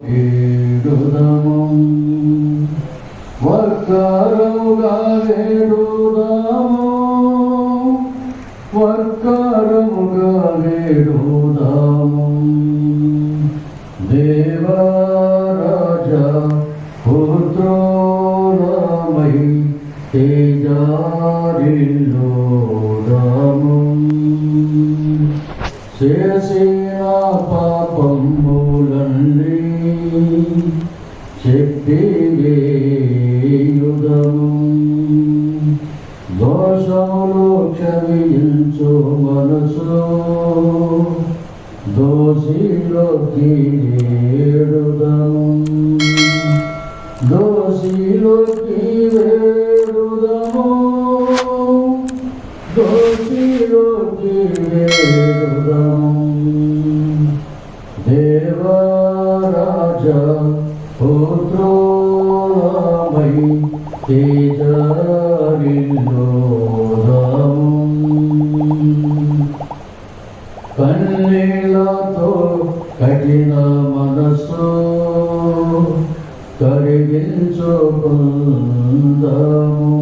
వేడుదము వర్కరముగా వేడుదము వర్కరముగా వేడుదము దేవరాజా పుత్రులమై తేజారిల్లుదము చేసిన పాపములన్నీ చెప్పివేయుదము దోషములు క్షమించు మనసు దోషిలోకి వేడుదము దోషిలోకి వేడుదము దోషిలోకి వేడుదము దేవరాజా పుత్రులమై తేజారిల్లుదము కన్నీళ్లతో కఠిన మనసు కరిగించుకుందాము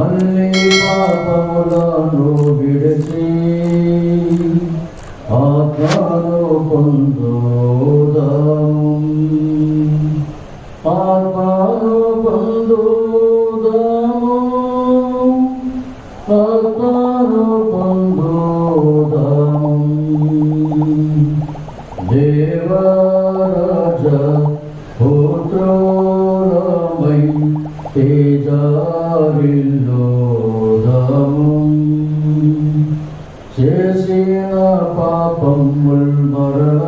అన్ని పాపములను విడిచి ఆత్మను పొందుదాము ఆత్మను పొందుదాము ఆత్మను పొందుదాము దేవరాజా పుత్రులమై తేజారిల్లుదము చేసిన పాపముల్ మరణ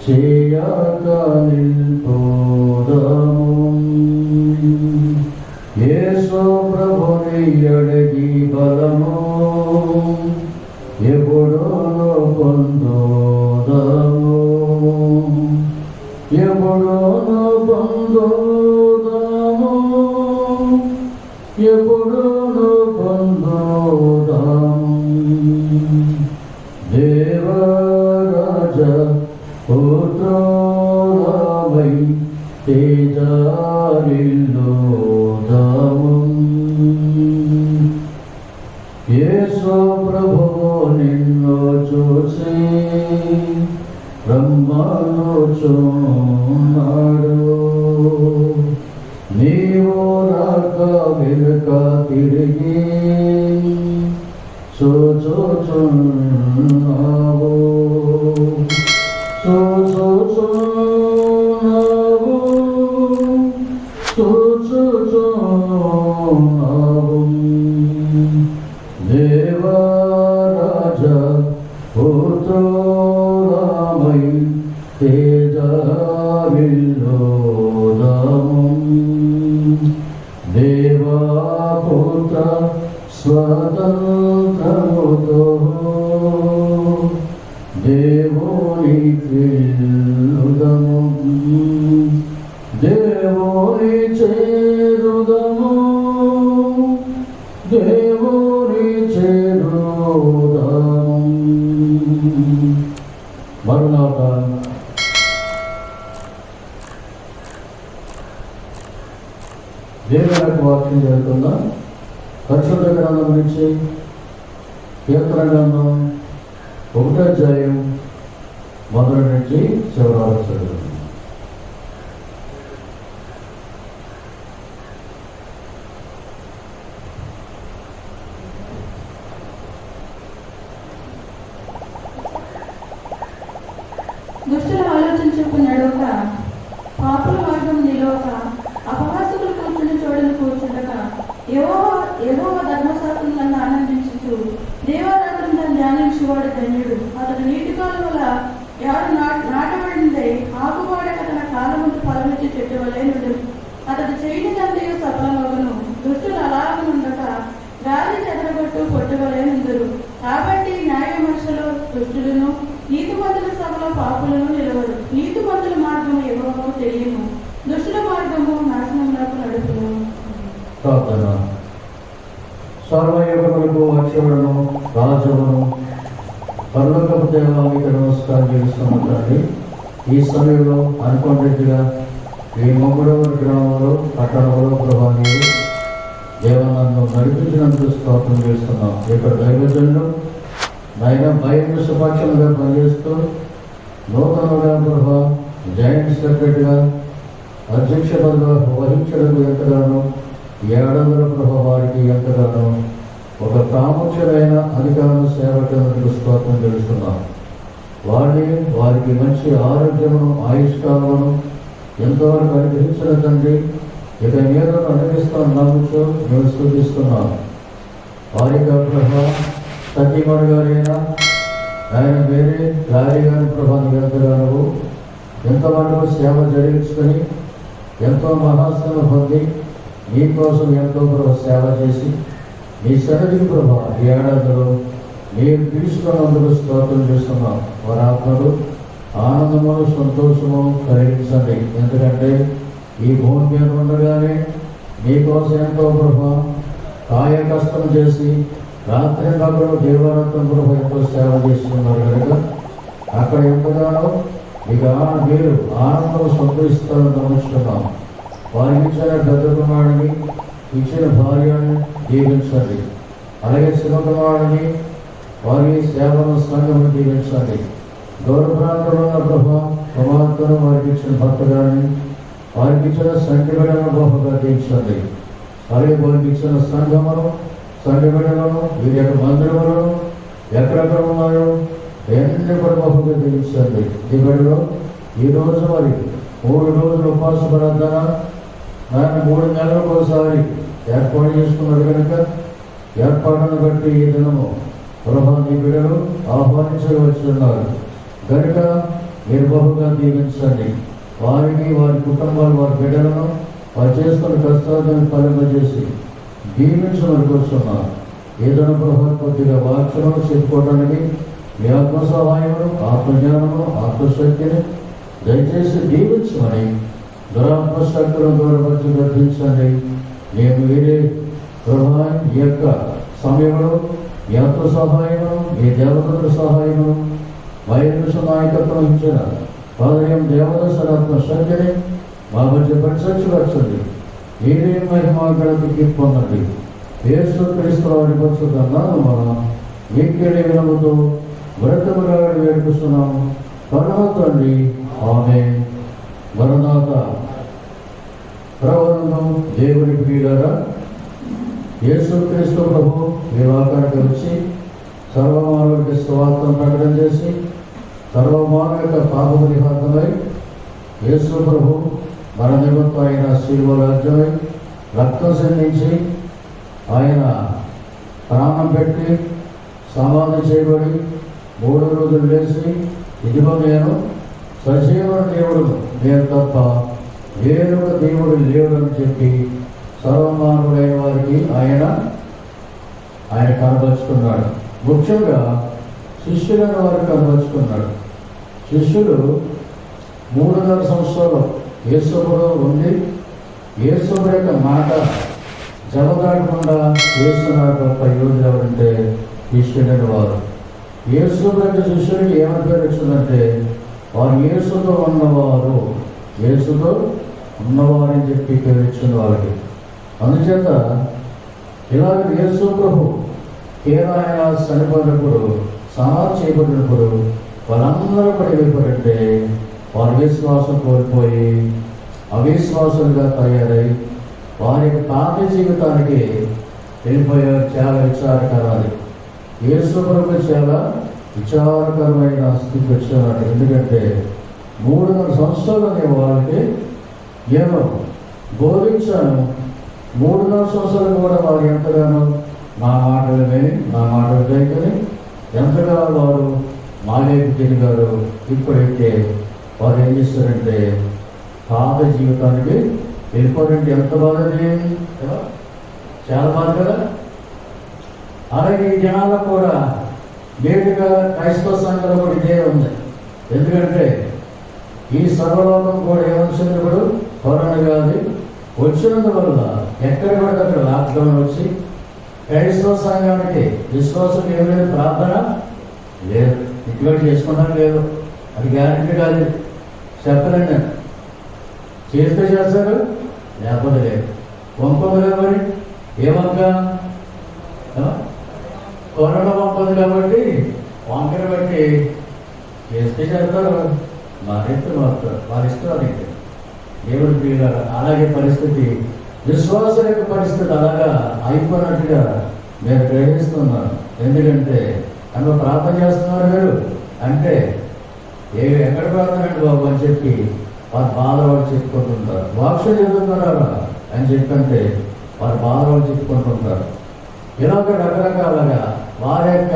చేయక నిల్పుదము యేసు ప్రభుని అడిగి బలము ఎప్పుడును పొందుదాము ఎప్పుడును పొందుదాము ఎప్పుడును పొందుదాము దేవరాజా పుత్రులమై తేజారిల్లుదము యేసు ప్రభువు నిన్ను చూసి రమ్మనుచున్నాడు నీవు రాక వెనుక తిరిగి చూచుచున్నావు చూచుచున్నావు చూచుచున్నావు దేవరాజా పుత్రులమై తేజారిల్లుదము దేవపుత్ర స్వతంత్రముతో దేవుని పిల్లుదము దేవుని చేరుదము దేవుని చేరుదము మరునాట దేవుని వాక్యం జరుగుతుందా పరిశుద్ధ గ్రంథం నుంచి కీర్తన గ్రంథం 1వ అధ్యాయం మొదటి నుంచి చివరి వరకు చదువుతుంది. దుష్టుల ఆలోచించుకు నడవక పాపుల మార్గం నిలవక అపహాసకులు కూర్చుని చూడని కూర్చుండక యెహోవా ధర్మశాస్త్రములను ఆనందించుచు దేవారాత్రులను ధ్యానించువాడు ధన్యుడు. అతడు నీటి కాలువల ఎవరు నాటబడిందే ఆకుపాడక తన కాలముందు ఫలమిచ్చి చెట్టు వలె నుండు. అతడు చేయనిదంతయు సఫలమగును. దుష్టులు అలాగనుండక గాలి చెదరగొట్టు పొట్టువలే నుందురు. కాబట్టి న్యాయ విమర్శలో దుష్టులను నీతిమంతుల సభలో పాపులను నిలవరు. నీతిమంతుల మార్గము యెహోవాకు తెలియను, దుష్టుల మార్గము నాశనములకు నడుపును. ప్రార్థన. సర్వయుగములకు అక్షరులను రాజులను పరలోకపు దేవానికి నమస్కారం చేస్తున్నాం తండ్రి. ఈ సమయంలో అనుకోండిగా ఈ మొమ్మడవరి గ్రామంలో పట్టణంలో ప్రభావి దేవాలను నడిపించినందుకు స్తోత్రం చేస్తున్నాం. ఇక్కడ దైవజనులు నాయన భయం సుపక్షంగా పనిచేస్తూ నూతనంగా ప్రభా జాయింట్ సెక్రటరీగా అధ్యక్ష పదవిగా వహించడానికి ఎంతగానో ఏడాదిలో ప్రభా వారికి ఎంతగానో ఒక ప్రాముఖ్యమైన అధికార సేవకులకు స్తోత్రం తెలుస్తున్నాం. వారికి మంచి ఆరోగ్యమును ఆయుష్కాలమును ఎంతవరకు అనుగ్రహించిన తండ్రి ఇక మీద అనుగ్రహిస్తాను నమ్ముతూ మేము స్తుతిస్తున్నాం. వారి ప్రభా సతీమణి గారైనా ఆయన వేరే గారి గారి ప్రభావం ఎంతగానో ఎంతవరకు సేవ జరిగించుకొని ఎంతో మహాశ్రమ పొంది మీకోసం ఎంతో ప్రభు సేవ చేసి మీ సన్నిధికి ప్రభా ఈ ఏడాదిలో మీరు తీసుకున్నందుకు స్తోత్రం చేస్తున్నాం. వారి ఆత్మలు ఆనందము సంతోషము కలిగించండి. ఎందుకంటే ఈ భూమి మీద ఉండగానే మీకోసం ఎంతో ప్రభా కాయ కష్టం చేసి రాత్రి పగలు దేవాలయం ప్రభు ఎంతో సేవ చేస్తున్నారు కనుక అక్కడ ఎంతగానో ఇక మీరు ఆనందం సంతరిస్తారని నమ్ముతున్నాం. వారికి ఇచ్చిన పెద్ద కుమారుడిని ఇచ్చిన భార్యని దీవించండి. అలాగే చిన్న కుమారుడిని వారి సేవను సంఘమును దీవించండి. దూర ప్రాంతంలో ఉన్న ప్రభా కుమార్తెను వారికి ఇచ్చిన భర్త గారిని వారికి ఇచ్చిన సంఖ్య బిడ్డలను గొప్పగా దీవించండి. అలాగే వారికి ఇచ్చిన సంఘమును సంఘ బిడ్డలను వీరి యొక్క మందిరములను ఎక్కడెక్కడ ఉన్నాయో ఎన్ని కూడా గొప్పగా దీవించండి. ఈ బిడ్డలో ఈరోజు మరి 3 రోజులు ఉపవాస ప్రార్థన దాన్ని 3 నెలలకు ఒకసారి ఏర్పాటు చేసుకున్నారు కనుక ఏర్పాటును బట్టి ఈ దినము ప్రభా నీ బిడ్డలు ఆహ్వానించవచ్చున్నారు కనుక మీరు బహుగా దీవించండి. వారికి వారి కుటుంబాలు వారి బిడ్డలను వారు చేసుకున్న కష్టాలను ఫలింపజేసి దీవించమని కూర్చున్నారు. ఏదైనా ప్రభా కొద్దిగా వాక్యము చెప్పుకోవడానికి మీ ఆత్మ సహాయమును ఆత్మజ్ఞానము ఆత్మశక్తిని దయచేసి దీవించమని దురాత్మశక్తులను దూరపరిచి గర్భించండి. మేము వేరే ప్రభా ఈ యొక్క సమయంలో మీ ఆత్మ సహాయమును మీ దేవతల సహాయమును వైరస్ నాయకత్వం ఇచ్చిన పాదయం దేవదర్శనాత్మ శక్తిని మా మధ్య పరిచర్చవచ్చండి. మీరే మహిమా గణతికి పొందండి. యేసు క్రీస్తు వారి పరిశుద్ధనామమున మనం మీకేలి వినముతో వ్రతములాడి వేడుకున్నాము పరమ తండ్రి. ఆమేన్. మరణాత ప్రవరణం దేవుని ప్రియులారా, యేసు క్రీస్తు ప్రభు ఈ లోకానికి వచ్చి సర్వమానవుడికి సువార్తను ప్రకటన చేసి సర్వమానవ యొక్క పాప పరిహార్థమై యేసు ప్రభు మన నిమిత్తం ఆయన శిలువ రాజ్యమై రక్తం చెందించి ఆయన ప్రాణం పెట్టి సమాధి చేయబడి 3 రోజులు లేచి ఇదిగో నేను సజీవ దేవుడు నేను తప్ప వేరొక దేవుడు లేడని చెప్పి సర్వమానవుడైన వారికి ఆయన కనబరుచుకున్నాడు. ముఖ్యంగా శిష్యులైన వారికి కనబరుచుకున్నాడు. శిష్యులు 3.5 సంవత్సరాలు యేసులో ఉండి యేసుడు యొక్క మాట జవదాడకుండా యేసునాడు గొప్ప యోధులు ఎవరంటే శిష్యులైన వారు. యేసు యొక్క శిష్యుడికి ఏమని పేరు వచ్చిందంటే వారు యేసుతో ఉన్నవారు, యేసుతో ఉన్నవారని చెప్పి పేరు ఇచ్చింది వాళ్ళకి. అందుచేత ఇలాగ యేసు ప్రభు ఆయన చనిపోయినప్పుడు సమాధి చేయబడినప్పుడు వాళ్ళందరూ కూడా ఏమైపోయారంటే వారి విశ్వాసం కోల్పోయి అవిశ్వాసులుగా తయారై వారి యొక్క పాత జీవితానికి వెళ్ళిపోయారు. చాలా విచారకరాలు. యేసు ప్రభు చాలా విచారకరమైన స్థితి వచ్చారు. ఎందుకంటే 3.5 సంవత్సరాలు నేను వాళ్ళకి ఏమో బోధించాను. 3.5 సంవత్సరాలు కూడా వారు ఎంతగానో నా మాటలు విని నా మాటలు దగ్గర ఎంతగా వారు మాలేపు తిరిగారు. ఇప్పుడైతే వారు ఏం చేస్తారంటే పాత జీవితానికి వెళ్ళిపోరంటే ఎంత బాధది, చాలా బాధ కదా. అలాగే ఈ జనాలకు కూడా నేరుగా క్రైస్తవ సంఘంలో కూడా ఇదే ఉంది. ఎందుకంటే ఈ సర్వలోకం కూడా ఏమొచ్చింది, ఇప్పుడు కరోనా వ్యాధి వచ్చినందువల్ల ఎక్కడ పడితే అక్కడ లాక్డౌన్ వచ్చి క్రైస్తవ సంఘానికి విశ్వాసం ఏమైనా ప్రార్థన లేదు, ఇంటికి చేసుకున్నాను లేదు, అది గ్యారెంటీ కాదు. చెప్పలేండి నేను. చేస్తే చేస్తారు, లేకపోతే లేదు. వంక ఉంది కాబట్టి ఏ వంక? కొరలో వంక ఉంది కాబట్టి వంకని బట్టి చేస్తే చేస్తారు, మారిస్తే మారుతారు, వారిస్తే వారికి. దేవుడి ప్రియుల అలాగే పరిస్థితి, విశ్వాసం యొక్క పరిస్థితి అలాగా అయిపోయినట్టుగా నేను గ్రహిస్తున్నాను. ఎందుకంటే అందులో ప్రార్థన చేస్తున్నారు మీరు అంటే ఎక్కడ ప్రార్థన అండి బాబు అని చెప్పి వారి బాధ వాళ్ళు చెప్పుకుంటుంటారు. వాక్యం చదువుతున్నారా అని చెప్పంటే వారి బాధ వాళ్ళు చెప్పుకుంటుంటారు. ఇలాగ రకరకాలుగా వారి యొక్క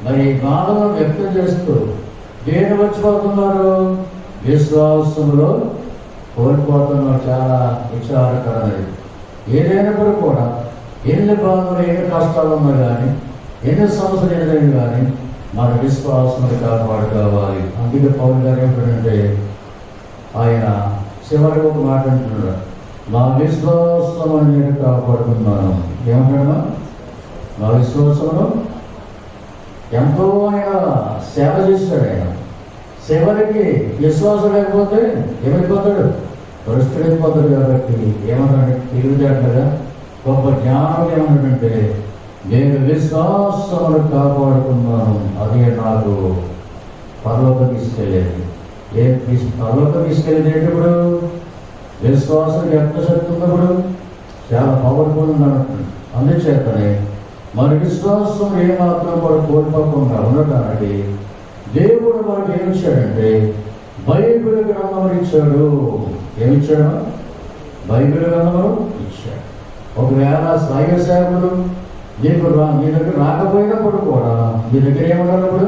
మరి బాధలను వ్యక్తం చేస్తూ దేని వచ్చిపోతున్నారు? విశ్వాసంలో కోల్పోతున్నారు. చాలా విచారకరమైనది. ఏదైనప్పుడు కూడా ఎన్ని బాధలు, ఎన్ని కష్టాలు ఉన్నా కానీ, ఎన్ని సమస్యలు ఎదురైనా కానీ మన విశ్వాసం కాపాడుకోవాలి. అందుకే పౌలు గారు ఏమిటంటే ఆయన చివరికి ఒక మాట అంటున్నాడు, మా విశ్వాసం నేను కాపాడుతున్నాను. ఏమంటాడు? మా విశ్వాసమును ఎంతో ఆయన సేవ చేశాడు. ఆయన చివరికి విశ్వాసం లేకపోతే ఏమైపోతాడు? పరిస్థితిపోతాడు. కాబట్టి ఏమన్నాడు? తెలివితేటగా గొప్ప జ్ఞానం ఏమన్నాడంటే, నేను విశ్వాసమును కాపాడుకున్నాను, అదే నాకు పరలోకం తీసుకెళ్ళేది. పరలోకం తీసుకెళ్ళేది ఏంటప్పుడు? విశ్వాసం ఎంత శక్తి ఉన్నప్పుడు చాలా పవర్ఫుల్ ఉందన్నట్టు. అందుచేతనే మన విశ్వాసం ఏమాత్రం కూడా కోల్పోకుండా ఉండటానికి దేవుడు మనకు ఏమిచ్చాడంటే బైబిల్ గ్రంథం ఇచ్చాడు. ఏమిచ్చాడు? బైబిల్ గ్రంథం ఇచ్చాడు. ఒకవేళ సాయ సేవకులు మీ దగ్గర రాకపోయినప్పుడు కూడా మీ దగ్గర ఏమన్నప్పుడు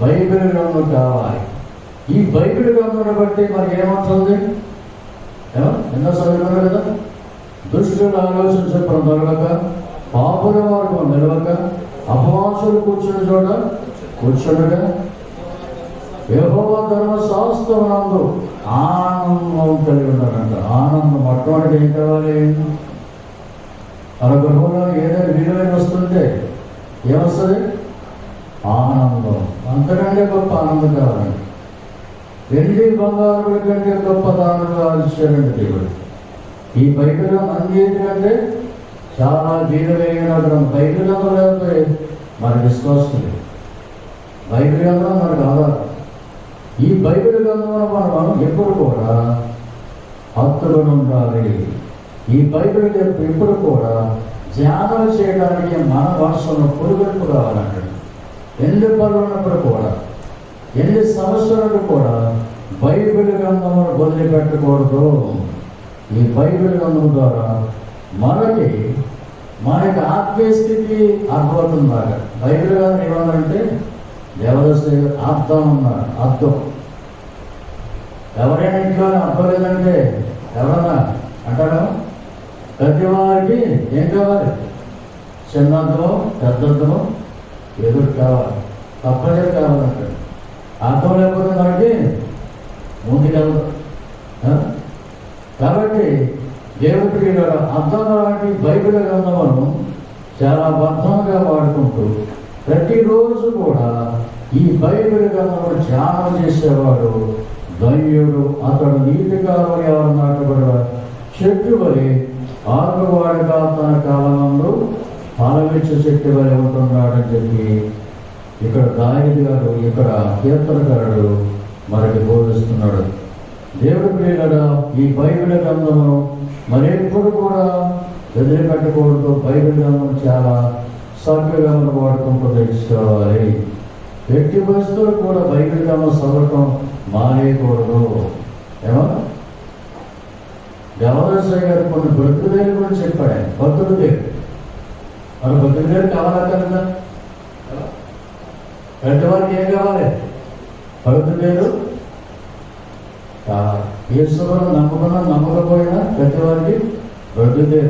బైబిల్ గ్రంథం కావాలి. ఈ బైబిల్ గ్రంథం బట్టి మనకి ఏమవుతుంది? ఎన్నో చదివారు కదా, దుష్టులు ఆలోచించడం దొరకక, పాపుల మార్గం నిలవక, అపవాసులు కూర్చుని చోట కూర్చుండగా, యెహోవా ధర్మశాస్త్రమునందు ఆనందం కలిగి ఉన్నారంట. ఆనందం మొట్టమొదటి ఏం కావాలి? మన గృహంలో ఏదైనా విలువైన వస్తుంటే ఏమొస్తుంది? ఆనందం. అంతకంటే గొప్ప ఆనందం కావాలండి. వెండి బంగారు కంటే గొప్ప దానంగా ఇచ్చాడండి దేవుడు. ఈ బైబిల్ అందేంటంటే చాలా విలువైన బైబిల్ లేకపోతే మన విశ్వాసం లేదు. బైబిల్ గ్రంథం మనకు ఆధారం. ఈ బైబిల్ గ్రంథంలో మనం ఎప్పుడు కూడా హత్తులను ఉండాలి. ఈ బైబిల్ ఎప్పుడు కూడా ధ్యానం చేయడానికి మన మనసులో పొరుగెంపు కావాలంటాడు. ఎన్ని పనులు ఉన్నప్పుడు కూడా, ఎన్ని సమస్యలను కూడా బైబిల్ గ్రంథమును వదిలిపెట్టకూడదు. ఈ బైబిల్ గ్రంథం ద్వారా మనకి ఆత్మీయ స్థితి అర్థమవుతుందాక. బైబిల్ గ్రంథం ఏమన్నారంటే దేవదశ అర్థం అన్నారు. అర్థం ఎవరైనా ఇంట్లో అర్థం లేదంటే ఎవరన్నా అంటారా? ప్రతి వారికి ఏం కావాలి? చిన్నర్థమో పెద్దర్థమో ఎదురు కావాలి, తప్పనిసరి కావాలంటాడు. అర్థం లేకపోతే మనకి ముందుకెళ్ళదు. కాబట్టి దేవుడికి అర్థం లాంటి బైబిల్ గ్రంథమును చాలా బద్ధంగా వాడుకుంటూ ప్రతిరోజు కూడా ఈ బైబిల్ గ్రంథమును ధ్యానం చేసేవాడు ధన్యుడు. అతడు నీటి కావాలి ఎవరు నాటబడ చెట్టు వలె ఆకువాడిగా తన కాలంలో ఫలమిచ్చే చెట్టు వలె ఉంటున్నాడని చెప్పి ఇక్కడ దావీదు గారు, ఇక్కడ కీర్తనకారుడు మనకి బోధిస్తున్నాడు. దేవుడి ప్రియులారా, ఈ బైబిల్ గ్రంథమును మరెప్పుడు కూడా వదిలిపెట్టకూడదు. బైబిల్ గ్రంథం చాలా చక్కగా మనం వాడుకుంటూ తెలుసుకోవాలి. వ్యక్తి పరిస్థితులు కూడా బైబిల్ గ్రంథం చదవటం మానేయకూడదు. ఏమో దేవదాసయ్య గారు కొన్ని భక్తుల గురించి చెప్పాడు. భక్తుల దగ్గర మన భక్తుల దగ్గర కావాలన్నా పెద్దవారికి ఏం కావాలి? భక్తుల పేరు ఈశ్వరుడు నమ్మకపోయినా పెద్దవారికి భక్తుల పేరు.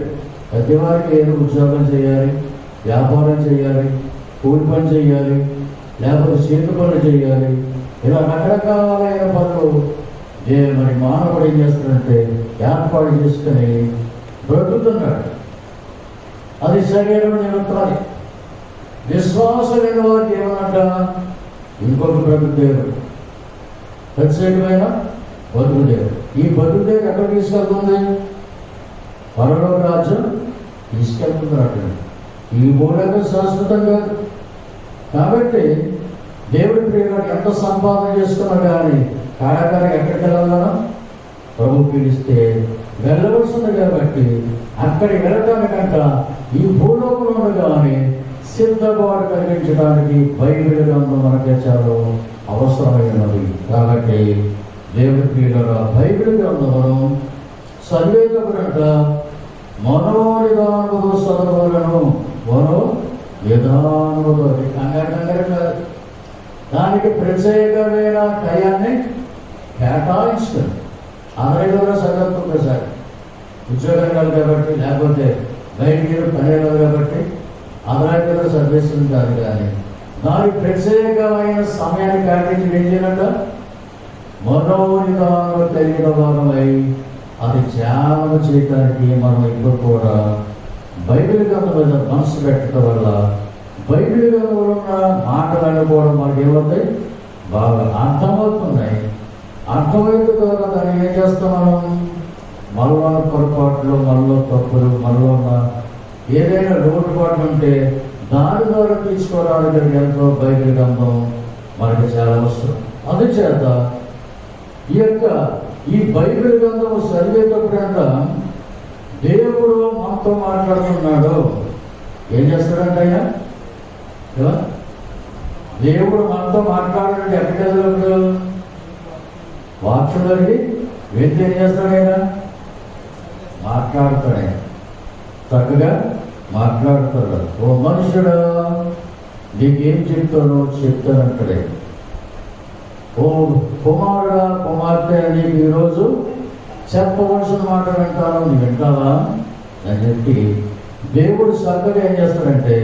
పెద్దవారికి ఏదో ఉద్యోగం చేయాలి, వ్యాపారం చేయాలి, కూలి పని చేయాలి, లేకపోతే చేతి పనులు చేయాలి. ఇలా రకరకాలైన పనులు మరి మానవుడు ఏం చేస్తాడంటే ఏర్పాటు చేసుకుని బ్రతుకుతున్నాడు. అది శరీరం నిమిత్తాలి. విశ్వాసం లేని వారికి ఏమన్నట? ఇంకొక బ్రతుకుదేరు, ప్రత్యేకమైన బతుకుదేరు. ఈ బతుకుదేరు ఎక్కడ తీసుకెళ్తుంది? పరలోక రాజ్యం తీసుకెళ్తున్నట్టు. ఈ భూలోక శాశ్వతం కాదు. కాబట్టి దేవుడి ప్రియుడు ఎంత సంపాదన చేసుకున్నా కానీ కారాగారం ఎక్కడికి వెళ్ళాలన్నా ప్రభు పిలిస్తే వెళ్ళవలసింది. కాబట్టి అక్కడికి వెళ్ళడానికంట ఈ భూలోకంలో కానీ సిద్ధపాటు కలిగించడానికి బైబిల్ గ్రంథం మనకే చాలా అవసరమైనది. కాబట్టి దేవుడి ప్రియుల బైబిల్ గ్రంథమును చదివేటప్పుడంట మనోనిదానముతో చదవలను. మనోనిదానముతో కంగారు దానికి ప్రత్యేకమైన టయాన్ని కేటాయించుతుంది. అందరిలో చదువుతుంది సార్, ఉద్యోగం కాదు కాబట్టి, లేకపోతే బయటికి పని కాదు కాబట్టి అందరిలో చదివేస్తుంది కాదు. కానీ దానికి ప్రత్యేకమైన సమయాన్ని కేటాయించి ఏం చేయాలంట? మనోనిదానం కలిగిన భాగమై అది ధ్యానం చేయడానికి మనం ఇప్పుడు కూడా బైబిల్ గ్రంథం మీద మనసు పెట్టడం వల్ల బైబిల్ గ్రంథంలో ఉన్న మాటలు కూడా మనకి ఏమవుతాయి? బాగా అర్థమవుతున్నాయి. అర్థమైన ద్వారా దాన్ని ఏం చేస్తాం మనం? మనలో పొరపాట్లు, మనలో తప్పులు, మనలో ఉన్న ఏదైనా లోటుపాట్లు ఉంటే దాని ద్వారా తీసుకోవడానికి ఎంతో బైబిల్ గ్రంథం మనకి చాలా అవసరం. అందుచేత ఈ బైబిల్ గ్రంథం చదివేటప్పుడంట దేవుడు మనతో మాట్లాడుతున్నాడు. ఏం చేస్తాడంట ఆయన? దేవుడు మనతో మాట్లాడాలంటే ఎక్కడ చదువుతాడు? వాక్యంలోకి వెళ్తే ఏం చేస్తాడు ఆయన? మాట్లాడతాడు. ఆయన చక్కగా మాట్లాడతాడు. ఓ మనుషుడా, నీకేం చెప్తానో చెప్తానంటాడే. ఓ కుమారుడా, కుమార్తె, నీకు ఈరోజు చెప్పవలసిన మాట వింటాను, నీ వింటావా అని చెప్పి దేవుడు చక్కగా ఏం చేస్తాడంటే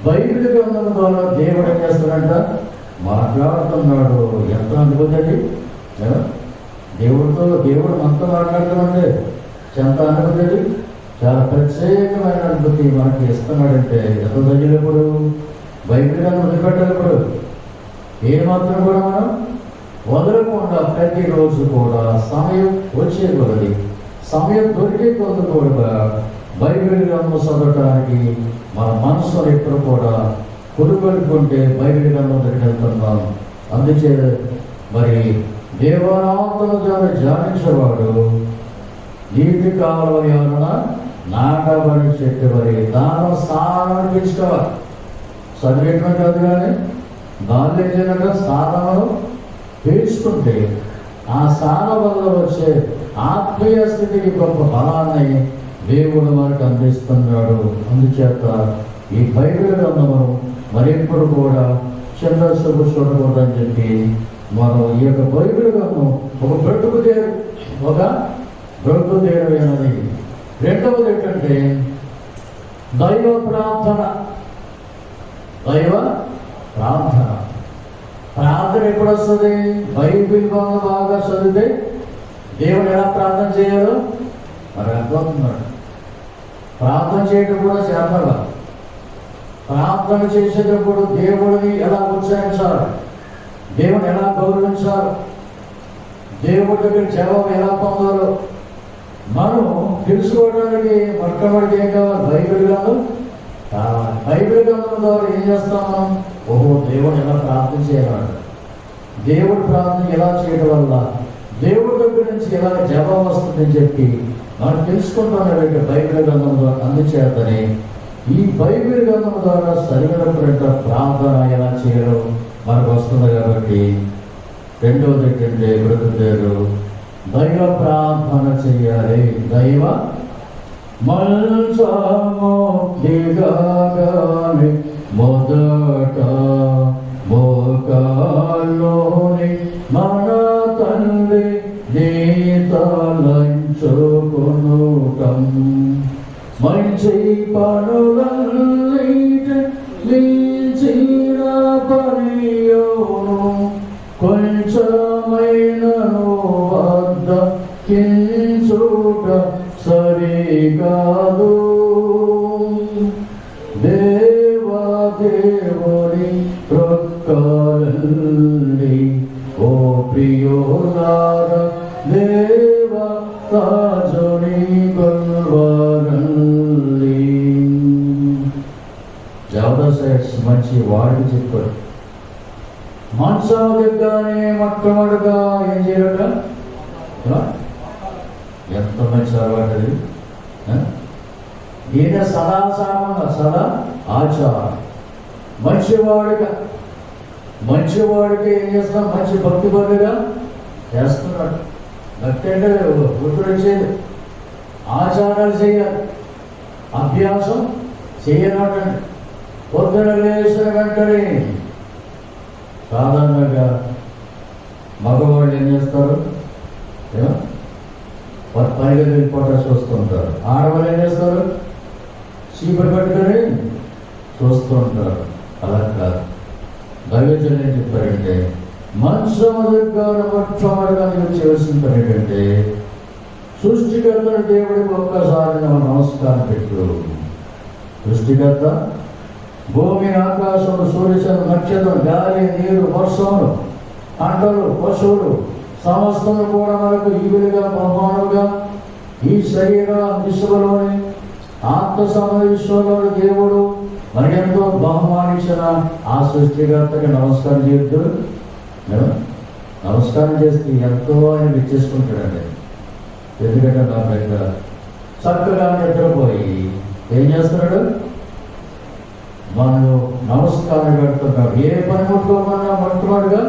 బైబిల్ గ్రంథం ద్వారా దేవుడు ఏం చేస్తాడంట? మాట్లాడుతున్నాడు. ఎంత అనుభూతి! దేవుడు మనతో మాట్లాడతామంటే ఎంత అనుభూతి! చాలా ప్రత్యేకమైన అనుభూతి మనకి ఇస్తున్నాడంటే ఎంత తగినప్పుడు బైబిల్ గ్రంథం వదిలిపెట్టినప్పుడు ఏమాత్రం కూడా మనం వదలకుండా ప్రతిరోజు కూడా సమయం వచ్చే కొలది, సమయం దొరికే కొద్ది కూడా బైబిల్ గ్రంథం చదవటానికి మన మనసులో ఎప్పుడు కూడా కొనుగొలుకుంటే బైబిల్ గ్రంథం దగ్గరికి వెళ్తున్నాం. అందుచే మరి దేవనామమును ధ్యానించేవాడు నీటి కాలువ ఎవరన్నా నాటబడి చెట్టు మరి దానం స్థానాన్ని పెంచుకోవాలి. చదివేయటం కాదు కానీ దానిలో ఏదైనా స్థానమును పేర్చుకుంటే ఆ స్థానం వల్ల వచ్చే ఆత్మీయ స్థితికి గొప్ప బలాన్ని దేవుడు మనకు అందిస్తున్నాడు. అందుచేత ఈ బైబిల్ గ్రంథము మరెప్పుడు కూడా చిన్న శుభ చూడకూడదని చెప్పి మనం ఈ యొక్క బైబిల్ గ్రంథం ఒక బ్రతుకుదేరమైనది. రెండవది ఏంటంటే దైవ ప్రార్థన. ప్రార్థన ఎప్పుడు వస్తుంది? బైబిల్ గ్రంథం బాగా చదివితే దేవుడు ఎలా ప్రార్థన చేయాలో మరి అర్థమవుతున్నాడు. ప్రార్థన చేయడం కూడా చేతగా, ప్రార్థన చేసేటప్పుడు దేవుడిని ఎలా ఉచ్చరించాలి, దేవుని ఎలా గౌరవించాలి, దేవుడి దగ్గర జవాబు ఎలా పొందాలో మనం తెలుసుకోవడానికి మొట్టమొదటి ఏం కావాలి? బైబిల్ గ్రంథం కావాలి. బైబిల్ గ్రంథం ద్వారా ఏం చేస్తాం మనం? ఓహో, దేవుడు ఎలా ప్రార్థన చేయాలి, దేవుడు ప్రార్థన ఎలా చేయడం వల్ల దేవుడి దగ్గర నుంచి ఎలా జవాబు వస్తుందని చెప్పి మనం తెలుసుకుంటున్నటువంటి బైబిల్ గ్రంథం ద్వారా. అందుచేతనే ఈ బైబిల్ గ్రంథం ద్వారా సరిగినప్పుడు ప్రార్థన ఎలా చేయడం మనకు వస్తుంది. కాబట్టి రెండవది ఏంటంటే బ్రతుకుదేరు దైవ ప్రార్థన చేయాలి. దైవ మంచము దిగగానే మొదట మోకాల్లోని మన తండ్రి నీతలంచుకొనుటం మంచి పనులన్నిటి మించిన పనియోను కొంచెమైనను వద్ద కించుట సరికాదు. దేవా మంచి వాడికి చెప్పాడు. మంచం దిగ్గానే మొట్టమొదటిగా ఏం చేయాలట? ఎంత మంచి అలవాటు అది. ఈయన సదా ఆచారం. మంచివాడికి ఏం చేస్తున్నాడు? మంచి భక్తి పరులుగా చేస్తున్నాడు. భక్తి అంటే గుర్తులు వచ్చేది. ఆచారాలు చేయాలి, అభ్యాసం చేయనటండి. పొద్దున లేచిన వెంటనే సాధారణంగా మగవాళ్ళు ఏం చేస్తారు? పనిగా వెళ్ళిపోవటం చూస్తూ ఉంటారు. ఆడవాళ్ళు ఏం చేస్తారు? చీపురు పట్టుకొని చూస్తూ ఉంటారు. అలా కాదు. దైవజనులు ఏం చెప్తారంటే, మంచము దగ్గర మొట్టమొదటిగా మీరు చేయవలసిన పని ఏంటంటే, సృష్టికర్త దేవుడికి ఒక్కసారి నమస్కారం పెట్టు. సృష్టికర్త భూమి, ఆకాశము, సూర్యచంద్ర, నక్షత్రం, గాలి, నీరు, వర్షములు, పంటలు, పశువులు సమస్తము కూడా మనకు ఈవులుగా బహుమానులుగా ఈ శరీర విశ్వలోని ఆత్మ సమావేశంలోని దేవుడు మనకెంతో బహుమానించిన ఆ సృష్టికర్తకి నమస్కారం చేయొద్దు. నమస్కారం చేస్తే ఎంతో ఆయన మెచ్చేసుకుంటాడండి. ఎందుకంటే నా దగ్గర చక్కగా నిద్రపోయి ఏం చేస్తున్నాడు? మనకు నమస్కారం పెడుతున్నాడు. ఏ పని ముట్టుకోమన్నా మొట్టమొదటిగా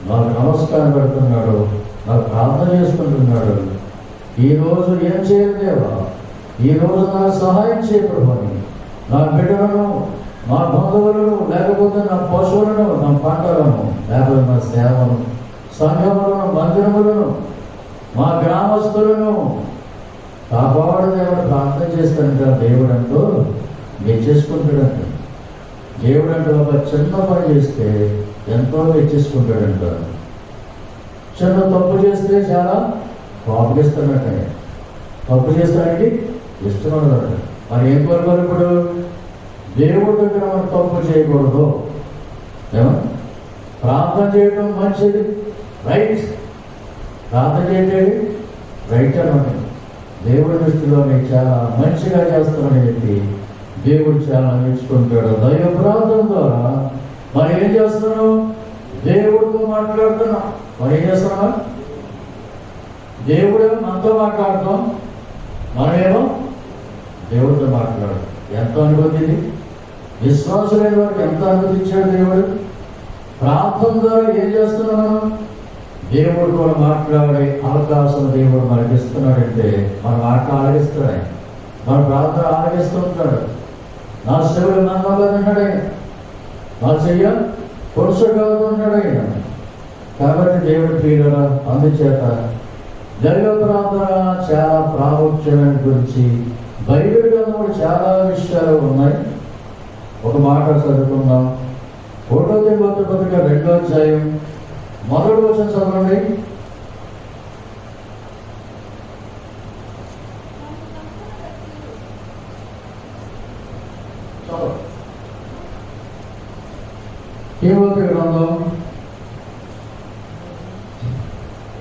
నాకు నమస్కారం పెడుతున్నాడు, నాకు ప్రార్థన చేసుకుంటున్నాడు. ఈరోజు ఏం చేయాలి దేవా? ఈరోజు నాకు సహాయం చేయకూడదు. నా బిడ్డలను, నా బంధువులను, లేకపోతే నా పశువులను, నా పంటలను, లేకపోతే నా సేవను, సంఘములను, మందిరములను, మా గ్రామస్తులను కాపాడు దేవుడు ప్రార్థన చేస్తానంట. దేవుడు అంటూ మెచ్చేసుకుంటాడంట. దేవుడు అంటే ఒక చిన్న పని చేస్తే ఎంతో మెచ్చేసుకుంటాడంట. చిన్న తప్పు చేస్తే చాలా కోపగిస్తాడంట. తప్పు చేస్తానికి ఇష్టం ఉండదంట. మరి ఏం కోరుకోరు? ఇప్పుడు దేవుడి దగ్గర మనం తప్పు చేయకూడదు. ప్రార్థన చేయడం మంచిది, రైట్. ప్రార్థన చేయండి, రైట్ అనమాట. దేవుడి దృష్టిలో నేను చాలా మంచిగా చేస్తానని చెప్పి దేవుడు చాలా మెచ్చుకుంటాడు. దైవ ప్రార్థన ద్వారా మనం ఏం చేస్తున్నాం? దేవుడితో మాట్లాడుతున్నాం. మనం ఏం చేస్తున్నాం? దేవుడు మనతో మాట్లాడతాం, మనమేమో దేవుడితో మాట్లాడతాం. ఎంత అనుభూతి ఇది! విశ్వాసులైన వారికి ఎంత అనుమతించాడు దేవుడు. ప్రార్థన ద్వారా ఏం చేస్తున్నాం? మనం దేవుడు కూడా మాట్లాడే అవకాశం దేవుడు మనకి ఇస్తున్నాడంటే మన మాట ఆలగిస్తాడు. మన ప్రార్థన ఆలగిస్తుంటాడు. నా శివుడు నమ్మకన్నాడు ఆయన, నా చెయ్య పొడుసుగా ఉన్నాడు ఆయన. కాబట్టి దేవుడి ప్రియుల అందుచేత దైవ ప్రార్థన చాలా ప్రాముఖ్యమైన గురించి బైబిల్ గ్రంథంలో చాలా విషయాలు ఉన్నాయి. ఒక మాట చదువుకుందాం. 1 తిమోతి పత్రిక 2వ అధ్యాయం 1వ వచనం చదవండి. తిమోతి గ్రంథం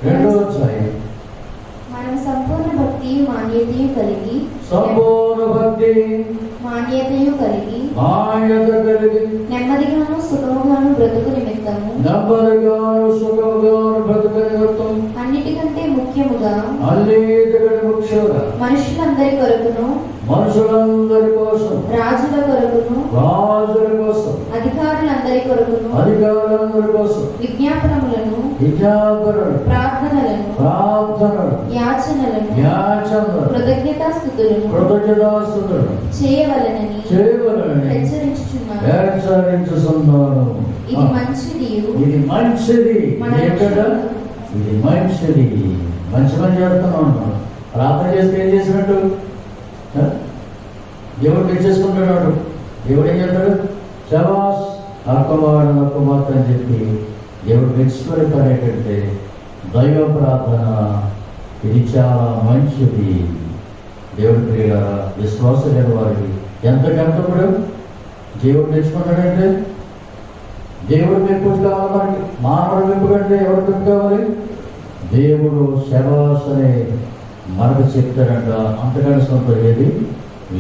2వ అధ్యాయం. మనం సంపూర్ణ భక్తి మాన్యతయు కలిగి నెమ్మదిగాను సుఖముగాను బ్రతుకు నిమిత్తము అన్నిటికంటే ముఖ్యముగా మనుషులందరి కొరకును రాజుల కొరకును అధికారులందరి కొరకును విజ్ఞాపనములను ప్రార్థనలను యాచనలను కృతజ్ఞతాస్తుతులను చేయవలెనని హెచ్చరించుచున్నాను. ఇది మంచిది. ఇది మంచిది. ఇది మంచిది. మంచి పని చేస్తున్నాను. ప్రార్థన చేస్తే ఏం చేసినట్టు? దేవుడు తెచ్చేసుకుంటున్నాడు. దేవుడు ఏం చేస్తాడు? శబాష్ అక్కవాడు అక్కమాత్ర అని చెప్పి దేవుడు మెచ్చుకునే పని ఏంటంటే దైవ ప్రార్థన. ఇది చాలా మంచిది. దేవుడి ప్రియుల విశ్వాసమైన వారికి ఎంతకంతప్పుడు దేవుడు మెచ్చుకున్నాడంటే దేవుడు మెప్పు కావాలి మనకి. మానవుడు మెప్పు కంటే ఎవరు మెప్పు కావాలి? దేవుడు శబాష్ అనే మనకు చెప్తాడంట. అంతకంటే సొంత ఏది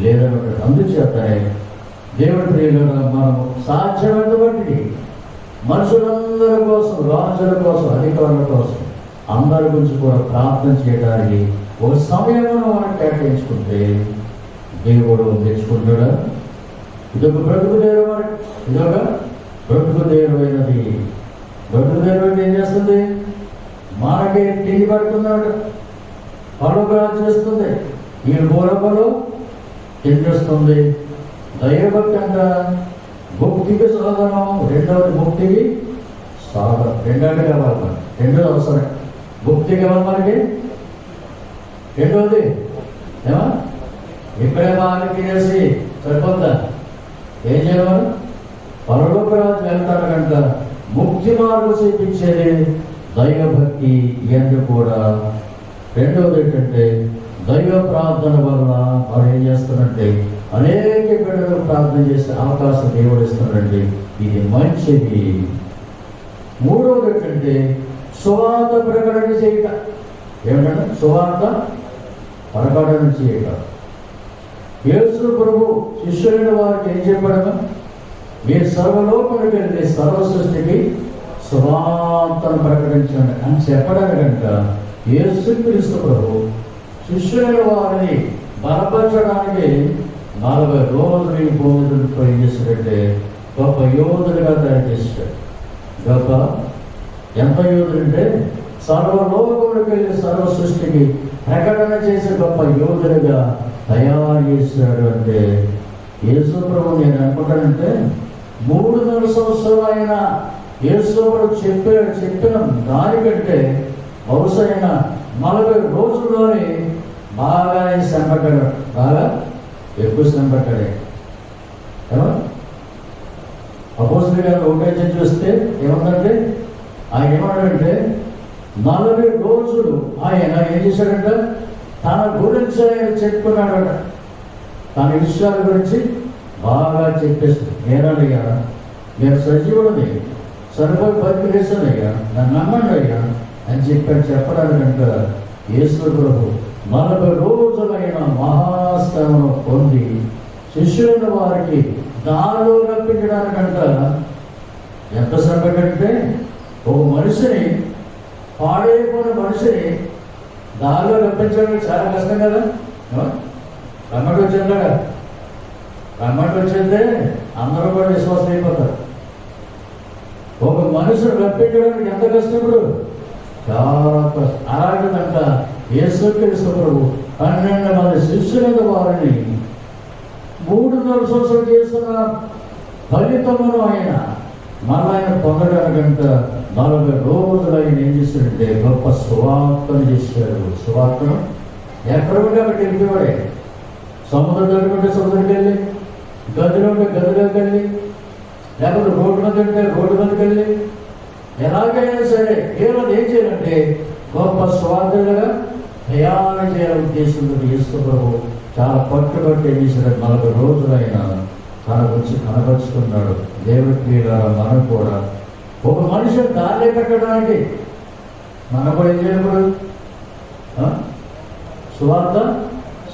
లేదన్నట్టు. అందుచేతనే దేవుడి ప్రియులుగా మనం సాధ్యమైన బట్టి మనుషులందరి కోసం, రాజుల కోసం, అధికారుల కోసం అందరి గురించి కూడా ప్రార్థన చేయడానికి ఒక సమయం మనం కేటాయించుకుంటే దేవుడు మెచ్చుకుంటాడా? ఇదొక బ్రతుకు దేరు, ఇదొక బ్రతుకు దేరువైనది. బ్రతుకు దేరు ఏం చేస్తుంది? మనకి తిరిగి పడుతున్నాడు, పడుగా చేస్తుంది, ఈ బోరబలో తిండిస్తుంది. దైవభక్తి అంట ముక్తికి సాధనం, రెండవది ముక్తికి సాధనం. రెండవది కావాలి మనకి, రెండోది అవసరం. ముక్తి కావాలి మనకి, రెండవది ఏమా ఇక్కడే బాగా తినేసి సరిపోద్దా? ఏం చేయాలి? పరలోక రాజు వెళ్తాడు కనుక ముక్తి మార్గం చూపించేది దైవభక్తి ఇవన్నీ కూడా. రెండవది ఏంటంటే దైవ ప్రార్థన వల్ల వారు ఏం చేస్తారంటే అనేక బిడ్డలు ప్రార్థన చేసే అవకాశం దేవుడు ఇస్తున్నాడండి. ఇది మంచిది. మూడవది ఏంటంటే సువార్త ప్రకటన చేయట. ఏమిటంటే సువార్త ప్రకటన చేయట. యేసు ప్రభు శిష్యులైన వారికి ఏం చెప్పాడు? మీరు సర్వలోకానికి వెళ్ళి సర్వ సృష్టికి సువార్తను ప్రకటించండి అని చెప్పడానికి కనుక యేసుక్రీస్తు ప్రభు శిష్యులైన వారిని బలపరచడానికి 40 రోజులు ఈ భూమి మీద ఏం చేశాడంటే గొప్ప యోధులుగా తయారు చేశాడు. గొప్ప ఎంత యోధులంటే సర్వలోకములకు వెళ్ళి సర్వ సృష్టికి ప్రకటన చేసే గొప్ప యోధులుగా తయారు చేశాడు. అంటే యేసు ప్రభు నేను అనుకుంటానంటే 300 సంవత్సరాలు ఆయన యేసు ప్రభు చెప్పిన దానికంటే బహుశా 40 రోజుల్లోనే బాగా శ్రమ పడ్డాడు, బాగా ఎక్కువ శ్రమ పడ్డాడే. అపోస్తలుల గారు 1 చూస్తే ఏమందంటే ఆయన ఏమన్నాడంటే 40 రోజులు ఆయన ఏం చేశాడంట? తన గురించి ఆయన చెప్పుకున్నాడట. తన విషయాల గురించి బాగా చెప్పేసి నేనయ్యా నేను సజీవుడిని, సరిపోయి బతికి వేసానయ్యా, నన్ను నమ్మండి అయ్యా అని చెప్పడానికంట యేసు ప్రభు 40 రోజులైన మహాశ్రమను పొంది శిష్యులైన వారికి దారిలో రప్పించడానికంట ఎంత శ్రమ కంటే ఒక మనిషిని, పాడైపోయిన మనిషిని దారిలో రప్పించడానికి చాలా కష్టం కదా. రమ్మటి వచ్చింది కదా, రమ్మటి వచ్చిందే అందరూ కూడా విశ్వాసం అయిపోతారు. ఒక మనిషిని రప్పించడానికి ఎంత కష్టం? ఇప్పుడు చాలా కష్టం. అలాంటిదంట యేసుక్రీస్తు ప్రభు 12 మంది శిష్యులైన వారిని 300 సంవత్సరాలు చేస్తున్న ఫలితమును ఆయన మళ్ళీ ఆయన పొందడానికంట 40 రోజులు ఆయన ఏం చేశాడంటే గొప్ప సువార్తను చేశాడు. సువార్తను ఎక్కడ ఉంటే అక్కడికి వెళ్ళిపోయాడే. సముద్రం దగ్గరుంటే సముద్రంకి వెళ్ళి, గదిలో ఉంటే గదిలోకి వెళ్ళి, లేకపోతే రోడ్డు మీద ఉంటే రోడ్డు మీదకి వెళ్ళి, ఎలాగైనా సరే కేవలం ఏం చేయాలంటే గొప్ప సువార్తలుగా ప్రయాణం చేయాలని ఉద్దేశంతో యేసు ప్రభు చాలా పట్టుబట్టి ఏం చేశాడు? 40 రోజులు ఆయన తన గురించి కనపరుచుకున్నాడు. దేవుడి ప్రియుల మనం కూడా ఒక మనిషిని దారి పెట్టడానికి మనం కూడా ఏం చేయకూడదు? సువార్త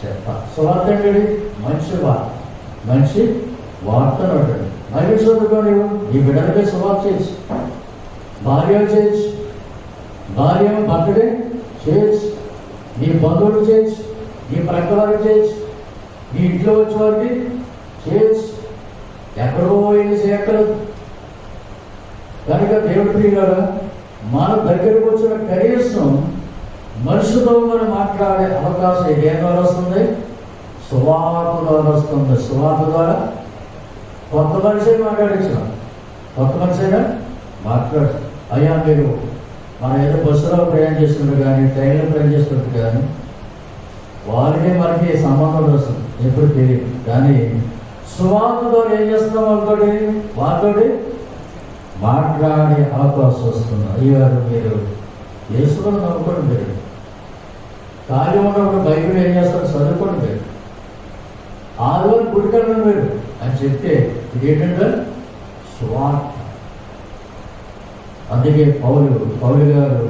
చెప్పాలి. సువార్త ఏంటి? మంచి వార్త, మంచి వార్తను అంటాడు. మరి చదువుకోండి, ఈ బిడ్డలకే సువార్త చేయొచ్చు, భార్య చేయొచ్చు, భార్య భర్తడే చేయొచ్చు, నీ బంధువులు చేయొచ్చు, నీ ప్రక్క వారికి చేయొచ్చు, నీ ఇంట్లో వచ్చే వారికి చేయొచ్చు, ఎక్కడో ఏం చేయక్కర్లేదు. కనుక దేవుడి ప్రియులారా మన దగ్గరకు వచ్చిన కనీసం మనుషులతో మనం మాట్లాడే అవకాశం ఏం ద్వారా వస్తుంది? సువార్త ద్వారా వస్తుంది. సువార్త ద్వారా కొత్త మనిషి మాట్లాడించిన, కొత్త మనిషి అయినా మాట్లాడు. అయ్యా మీరు మనం ఏదో బస్సులో ప్రయాణం చేస్తుంటారు కానీ, ట్రైన్లో ప్రయాణం చేస్తుంటారు కానీ, వారికే మనకి సంబంధం వస్తుంది ఎప్పుడు తెలియదు. కానీ సువార్త ద్వారా ఏం చేస్తున్నాం? వాళ్ళతోటి మాట్లాడే అవకాశం వస్తుంది. అయ్యారు మీరు యేసుని నమ్ముకోండి, మీరు ఖాళీ ఉన్నప్పుడు బైబిల్ ఏం చేస్తారు? చదువుకోండి, మీరు ఆదివారం గుడికెళ్ళండి మీరు అని చెప్తే ఇదేంటంటే సువార్త. అందుకే పౌలు గారు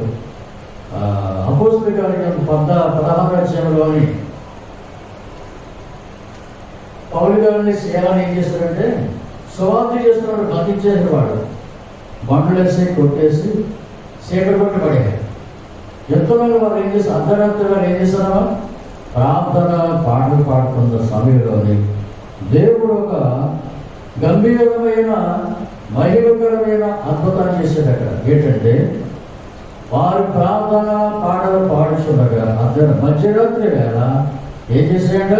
అపోస్తలుల కార్యం 16వ అధ్యాయంలోని పౌలు గారిని సేవలు ఏం చేస్తారంటే సువార్త చేస్తున్నాడు, బంధించేసిన వాడు బండ్లు వేసి కొట్టేసి చీకటి కొట్టి పడేయారు. ఎంతోమంది వారు ఏం చేస్తారు, అర్ధరాత్రి వారు ఏం చేస్తారా, ప్రార్థన పాటలు పాడుతున్న సమయంలోని దేవుడు ఒక గంభీరమైన మహిమకరమైన అద్భుతాన్ని చేశాడు. అక్కడ ఏంటంటే వారు ప్రార్థన పాటలు పాడుతుండగా మధ్యరాత్రి వేళ ఏం చేశాడ,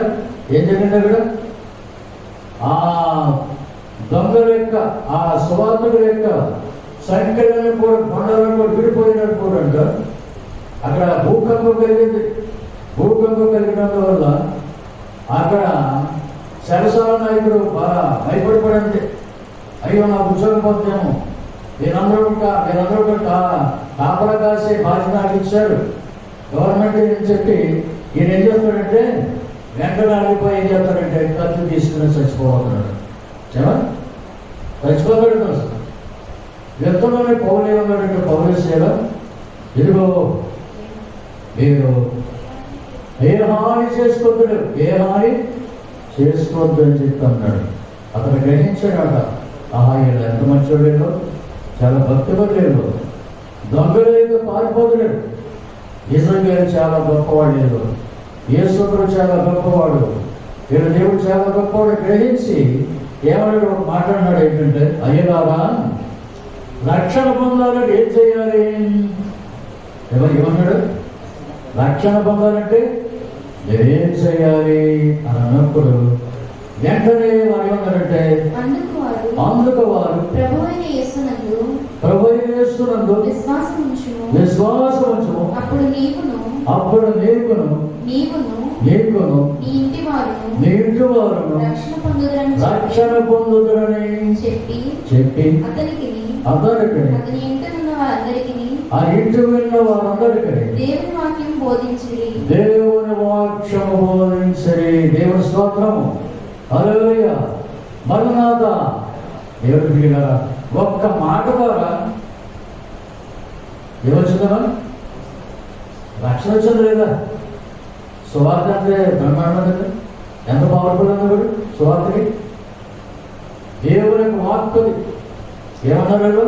ఏం జరిగింది అక్కడ, ఆ దొంగల యొక్క ఆ సువార్తకుల యొక్క సంఖ్యలను కూడా బండలను కూడా విడిపోయినట్టు కూడా అంట. అక్కడ భూకంపం కలిగింది. భూకంపం కలిగినందువల్ల అక్కడ సరసాల నాయకుడు బాగా భయపడిపడింది. అయ్యో నా ఉద్యోగం పోతాము, మీరందరూ కాపలా కాసే బాధ్యత నాకు ఇచ్చారు గవర్నమెంట్ అని చెప్పి ఈయన ఏం చేస్తాడంటే వెంటనే ఆగిపోయి ఏం చేస్తాడంటే కత్తి తీసుకుని చచ్చిపోతున్నాడు. చచ్చిపోతాడు అసలు. ఎంతలోనే పౌలు ఏమన్నాడంటే పౌలేసేలా, ఇదిగో మీరు ఏ హాని చేసుకోవద్దు, ఏ హాని చేసుకోవద్దు అని చెప్పి అన్నాడు. అతను గ్రహించాడట, ఆహా ఇలా ఎంత మంచోడేదో, చాలా భక్తిపరులేదో, దొంగలేదు, పారిపోతులేడు, నిజంగా చాలా గొప్పవాడు లేదు, యేసుడు చాలా గొప్పవాడు, వీళ్ళ దేవుడు చాలా గొప్పవాడు గ్రహించి ఏమన్నాడు, ఒక మాట అన్నాడు ఏంటంటే, అయ్యలారా రక్షణ పొందాలంటే ఏం చేయాలి? ఏమన్నాడు, రక్షణ పొందాలంటే ఏం చేయాలి అని అన్నప్పుడు వెంటనే వారు ఏమన్నారంటే, అందుకు వారు ప్రభువైన యేసునందు విశ్వాసం ఉంచుము, అప్పుడు నీకును నీ ఇంటి వారును రక్షణ పొందుదురని చెప్పి అతనికి ఆ ఇంటి విన్న వారందరికీ దేవుని వాక్యము బోధించరి. దేవుని స్తోత్రము, హల్లెలూయా, మరణాత. దేవుడి పిల్లరా, ఒక్క మాట ద్వారా ఏమొచ్చిందా, రక్షణ వచ్చింది లేదా? సువార్త అంటే బ్రహ్మాండం కదా, ఎంత పవర్ఫుల్ అన్నవాడు సువార్తకి. దేవుని యొక్క వాక్కుది ఏమన్నాడు,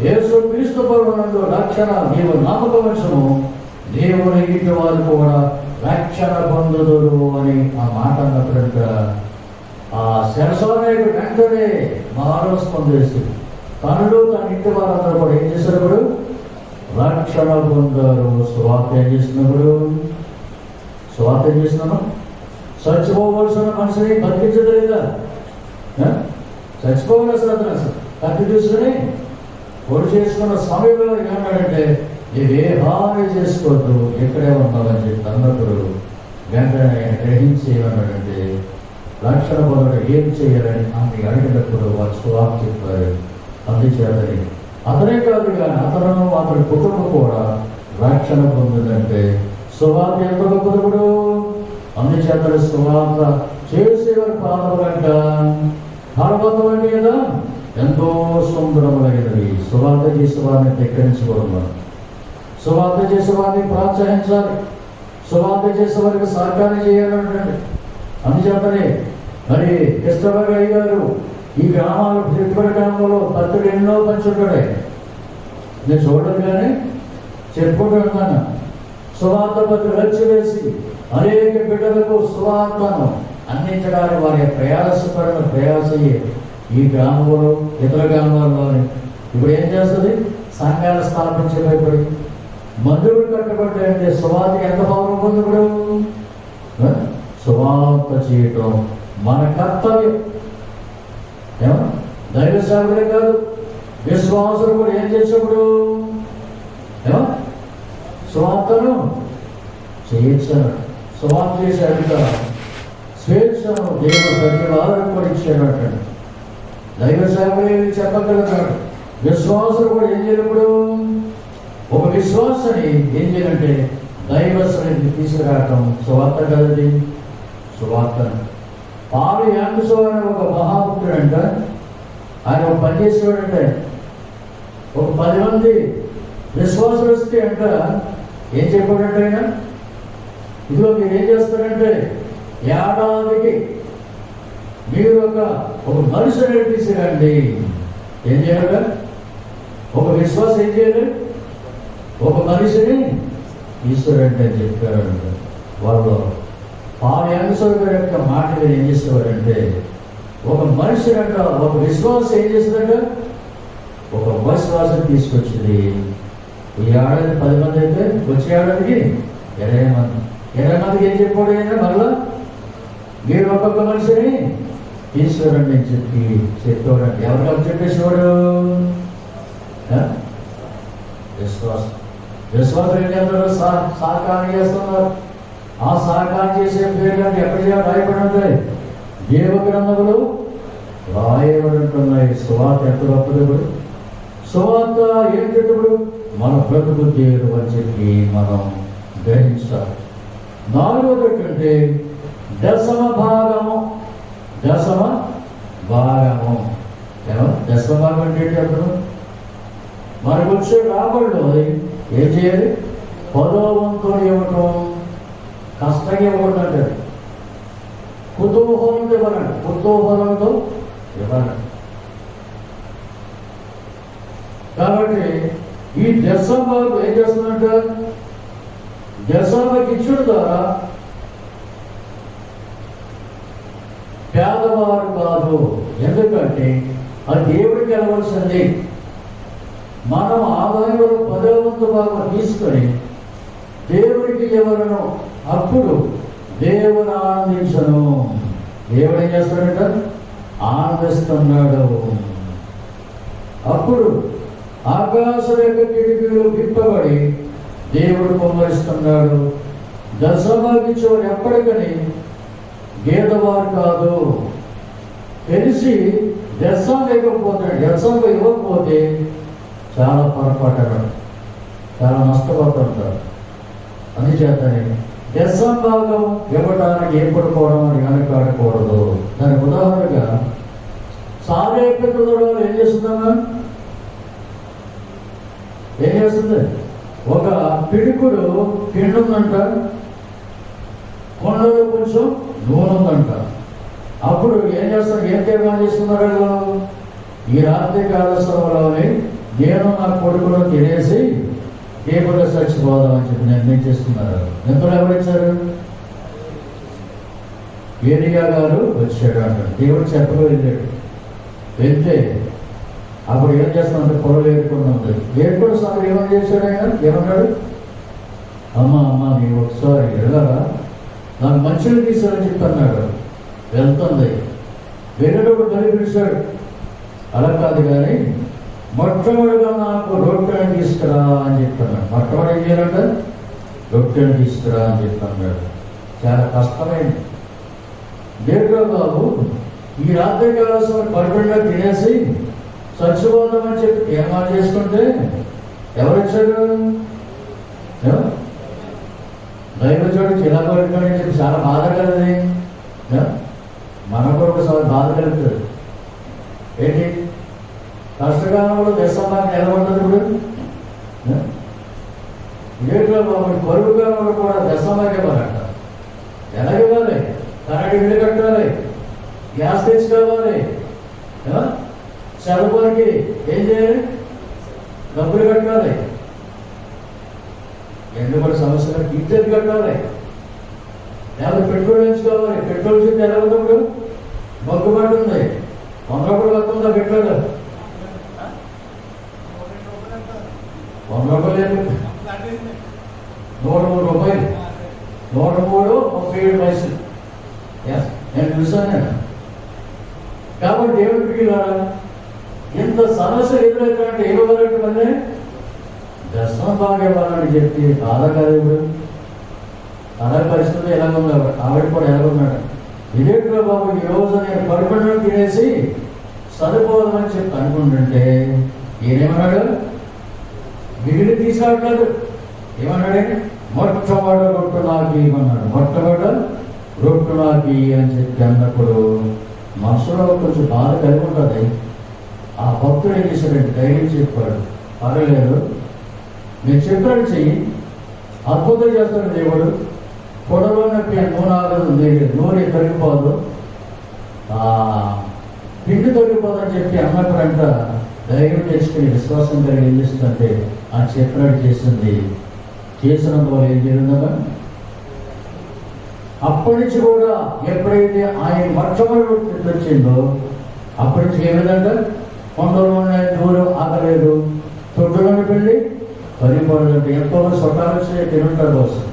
యేసు క్రీస్తు పరునందు రక్షణ నీవు నమ్మకవశము, దేవుని ఇంటి వారు కూడా రక్షణ పొందుదురు అని ఆ మాట అన్నప్పుడంట ఆ శరసానాయుడు వెంటనే మారోస్పందేసి తనలో తన ఇంటి వారందరూ కూడా ఏం చేసినప్పుడు రక్షణ పొందారు. సువార్త ఏం చేసినప్పుడు, సువార్త ఏం చేస్తున్నాము, చచ్చిపోవలసిన మనిషిని బతికించలేదా? చచ్చిపోవలసిన అసలు కత్తి తీసుకుని పొడి చేసుకున్న సమయంలో ఏమన్నాడంటే, ఇది ఏ హాని చేసుకోవద్దు, ఎక్కడే ఉన్నామని చెప్పి అన్నప్పుడు వెంటనే గ్రహించి ఏమన్నాడంటే, రక్షణ పొందడం ఏం చేయాలని ఆమె అడిగినప్పుడు వారు సువార్త చెప్పారు. అందుచేతని అతనే కాదు కానీ అతని కుటుంబం కూడా రక్షణ పొందిందంటే సువార్త ఎంత గొప్పదప్పుడు. అందుచేతని సువార్త చేసేవారు పాదములంట పర్వతం కదా ఎంతో సుందరములైనవి. సువార్త చేసే వారిని ధిక్కరించకూడదు, సువార్త చేసే వారిని ప్రోత్సహించాలి, సువార్త చేసే వారికి సహకారం చేయాలంటే. అందుచేతనే మరి కృష్ణబాబు గారు ఈ గ్రామాలు తిరుపతి గ్రామంలో పత్రులు ఎన్నో పంచుంటాడే, నేను చూడలేదు కానీ చెప్పుకుంటున్నాను. సువార్త పత్రులు వచ్చి వేసి అనేక బిడ్డలకు సువార్తను అందించడానికి వారి ప్రయాస ఈ గ్రామంలో ఇతర గ్రామాల్లోని ఇప్పుడు ఏం చేస్తుంది, సంఘాలు స్థాపించే భయపడి మందులు కట్టబడ్డాయంటే సువార్త ఎంత పవర్ ఉంది. ఇప్పుడు సువార్త చేయటం మన కర్తవ్యం. దైవ సేవకులే కాదు, విశ్వాసులు కూడా ఏం చేసేప్పుడు సువార్తను చేయించాడు. సువార్త చేసే అధికారం స్వేచ్ఛను దేవుడు ప్రతి వారికి కూడా ఇచ్చాడు. దైవ సేవకులు చెప్పగలుగుతాడు, విశ్వాసులు కూడా ఏం చేయప్పుడు ఒక విశ్వాసాన్ని ఏం చేయాలంటే దైవ సన్నిధికి తీసుకురావటం సువార్త కదది. సువార్త పాలు యాంకుసో అనే ఒక మహాభక్తుడు అంట, ఆయన ఒక పని చేసేవాడంటే ఒక 10 మంది విశ్వాసులు వస్తే అంట ఏం చెప్పాడంటే ఆయన, ఇదిగో మీరు ఏం చేస్తారంటే ఏడాదికి మీరు ఒక మనిషిని తీసుకురండి. ఏం చేయాలి? ఒక విశ్వాసం ఏం చేయాలి? ఒక మనిషిని తీసుకురండి అని చెప్పారంట. వాళ్ళు పాల్ యాంగ్సర్ గారి యొక్క మాటలు ఏం చేసేవారంటే, ఒక మనిషి అంట, ఒక విశ్వాసం ఏం చేస్తుందంట, ఒక విశ్వాసం తీసుకొచ్చింది. ఈ ఏడాది 10 మంది అయితే వచ్చే ఏడాదికి 20 మంది. 20 మందికి ఏం చెప్పాడు అయినా మళ్ళా, మీరు ఒక్కొక్క మనిషిని తీసుకురండి అని చెప్పేవాడండి. ఎవరికి చెప్పేసేవాడు? విశ్వాసం ఏం చేస్తున్నారు? సహకారం చేస్తున్నారు. ఆ సహకారం చేసే పేరు ఎక్కడ రాయబడి ఉంటాయి? దేవ గ్రంథములు రాయబడి ఉంటున్నాయి. సువార్త ఎంత గొప్పది! సువార్త ఏం చెప్పుడు? మన బ్రతుకు దేవుడు అని చెప్పి మనం గ్రహించాలి. 4వది ఏంటంటే దశమ భాగము. దశమ భాగము దశమ భాగం అంటే ఏంటి? అప్పుడు మనకు వచ్చే రాబడిలో ఏం చేయాలి? 10వ వంతు ఇవ్వటం. కష్టంగా ఇవ్వకూడదు అంటారు. కుతూహలంతో ఇవ్వాలండి. కుతూహలంతో ఇవ్వాలండి. కాబట్టి ఈ దశంభాగం ఏం చేస్తుందంట? దశంభాగం ఇచ్చుడు ద్వారా పేదవారు కాదు. ఎందుకంటే అది దేవుడికి వెళ్ళవలసింది. మనం ఆదాయంలో 10వ వంతు భాగం తీసుకొని దేవుడికి ఎవరను, అప్పుడు దేవుడు ఆనందించను. దేవుడు ఏం చేస్తాడంట? ఆనందిస్తున్నాడు. అప్పుడు ఆకాశం యొక్క కిటికీలు విప్పబడి దేవుడు కుమ్మరిస్తున్నాడు. దశభాగించేవాడు ఎప్పటికని గేదవారు కాదు. తెలిసి దశం లేకపోతాడు. దశం ఇవ్వకపోతే చాలా పొరపాటు, చాలా నష్టపోతుంటారు. అందుచేతనే దశం భాగం ఇవ్వడానికి ఏర్పడుకోవడం అని వెనకాడకూడదు. దానికి ఉదాహరణగా సారేపెట్టులో ఏం చేస్తుందమ్మా? ఏం చేస్తుంది? ఒక పిడుకుడు పిండి ఉందంట, కొండలో కొంచెం నూనె ఉందంట. అప్పుడు ఏం చేస్తారు? ఏం తీర్మానం చేసుకున్నారు? ఈ రాత్రి కాల సమయంలోనే నేను నా కొడుకును తినేసి దేవుడు చచ్చిపోదామని చెప్పి నిర్ణయం చేస్తున్నారు. ఎంతలో ఎవరిచ్చారు? ఏలియా గారు వచ్చాడు అంటాడు. దేవుడు చెప్పగా వెళ్ళాడు. వెళ్తే అప్పుడు ఏం చేస్తామంటే పొలం ఏరుకున్నది. ఏరుకున్న సమయం ఏమని చేశాడు ఆయన? ఏమన్నాడు? అమ్మ నీవు ఒకసారి వెళ్ళరా, నాకు మంచిగా తీసారని చెప్పి అన్నాడు. వెళ్తుంది. వెళ్ళేటప్పుడు మళ్ళీ పిలిచాడు. అలా కాదు కానీ మొట్టమొదటిగా నాకు రొట్టెని తీసుకురా అని చెప్పన్నాడు. మొట్టమొదటి ఏం చేయాలంటే రొట్టెని తీసుకురా అని చెప్పన్నాడు. చాలా కష్టమైంది. దేవుడు బాబు ఈ రాత్రి కావాల్సిన పడిపడిగా తినేసి చచ్చిపోదామని చెప్పి తీర్మానం చేసుకుంటే ఎవరు వచ్చారు? దైవజోడు చిలా పడుకోని చెప్పి చాలా బాధ కలది. మనకు ఒకసారి బాధ కలుగుతుంది. ఏంటి? కష్టకాలంలో దశంభాగం నిలబడ్డది. ఇప్పుడు ఇదేట్లో బాబు పరుగు కాలంలో కూడా దశంభాగం ఇవ్వాలంట. ఎలాగ ఇవ్వాలి? కరెంట్ బిల్లు కట్టాలి, గ్యాస్ తెచ్చుకోవాలి, చదువుకి ఏం చేయాలి? డబ్బులు కట్టాలి, ఎందుకంటే సమస్యలు టీచర్ కట్టాలి, లేకపోతే పెట్రోల్ వేయించుకోవాలి. పెట్రోల్ చుట్టూ ఎలా ఉన్నప్పుడు మొక్కుబాటు ఉంది. 100 రూపాయలు వస్తుందా పెట్రోల్? 100 రూపాయలు లేదు, 103 రూపాయలు, 103.37 పైసలు. నేను చూసాను నేను. కాబట్టి దేవుడి పిల్లలు ఇంత సమస్య ఎదురవుతారంటే ఏమవ్వాలంటే మళ్ళీ దర్శనం బాగా ఇవ్వాలని చెప్పి బాధ కాదు. ఇప్పుడు అలా పరిస్థితి ఎలాగుంది, ఆవిడ కూడా ఎలాగున్నాడు. ఇదేంటో బాబు ఈ రోజు నేను పడుకుని తినేసి సరిపోదామని చెప్పి అనుకుంటుంటే ఈయనేమన్నాడు? మిగిలి తీసుకురావట్లేదు. ఏమన్నాడే? మొట్టమొదటి రొట్టు నాకు ఇవ్వన్నాడు. మొట్టమొదటి రొట్టు నాకు అని చెప్పి అన్నప్పుడు మనసులో కొంచెం బాధ కలిగి ఉంటుంది. ఆ భక్తుడు ఏం చేశాడంటే ధైర్యం చెప్పాడు, పర్వాలేదు నేను చెప్పాడు చెయ్యి, అద్భుతం చేస్తాడు దేవుడు. పొడలో నొప్పి నూనె ఆగదు, నూనె తొలగిపోదు. పిండి తొలిపోదని చెప్పి అన్నప్పుడంట ధైర్యం తెచ్చుకుని విశ్వాసం కలిగి ఏం చేస్తుందంటే ఆ చెప్పినట్టు చేసింది. చేసినందువల్ల ఏం జరిగిందమ్మా? అప్పటి నుంచి కూడా ఎప్పుడైతే ఆయన మొట్టమొదటి వచ్చిందో అప్పటి నుంచి ఏ విధంగా కొండలో దూరం ఆగలేదు, తొట్టులోని పెళ్ళి పరిపడదంటే ఎంతో మంది చుట్టాలు వచ్చి తినుంటారు కోసం,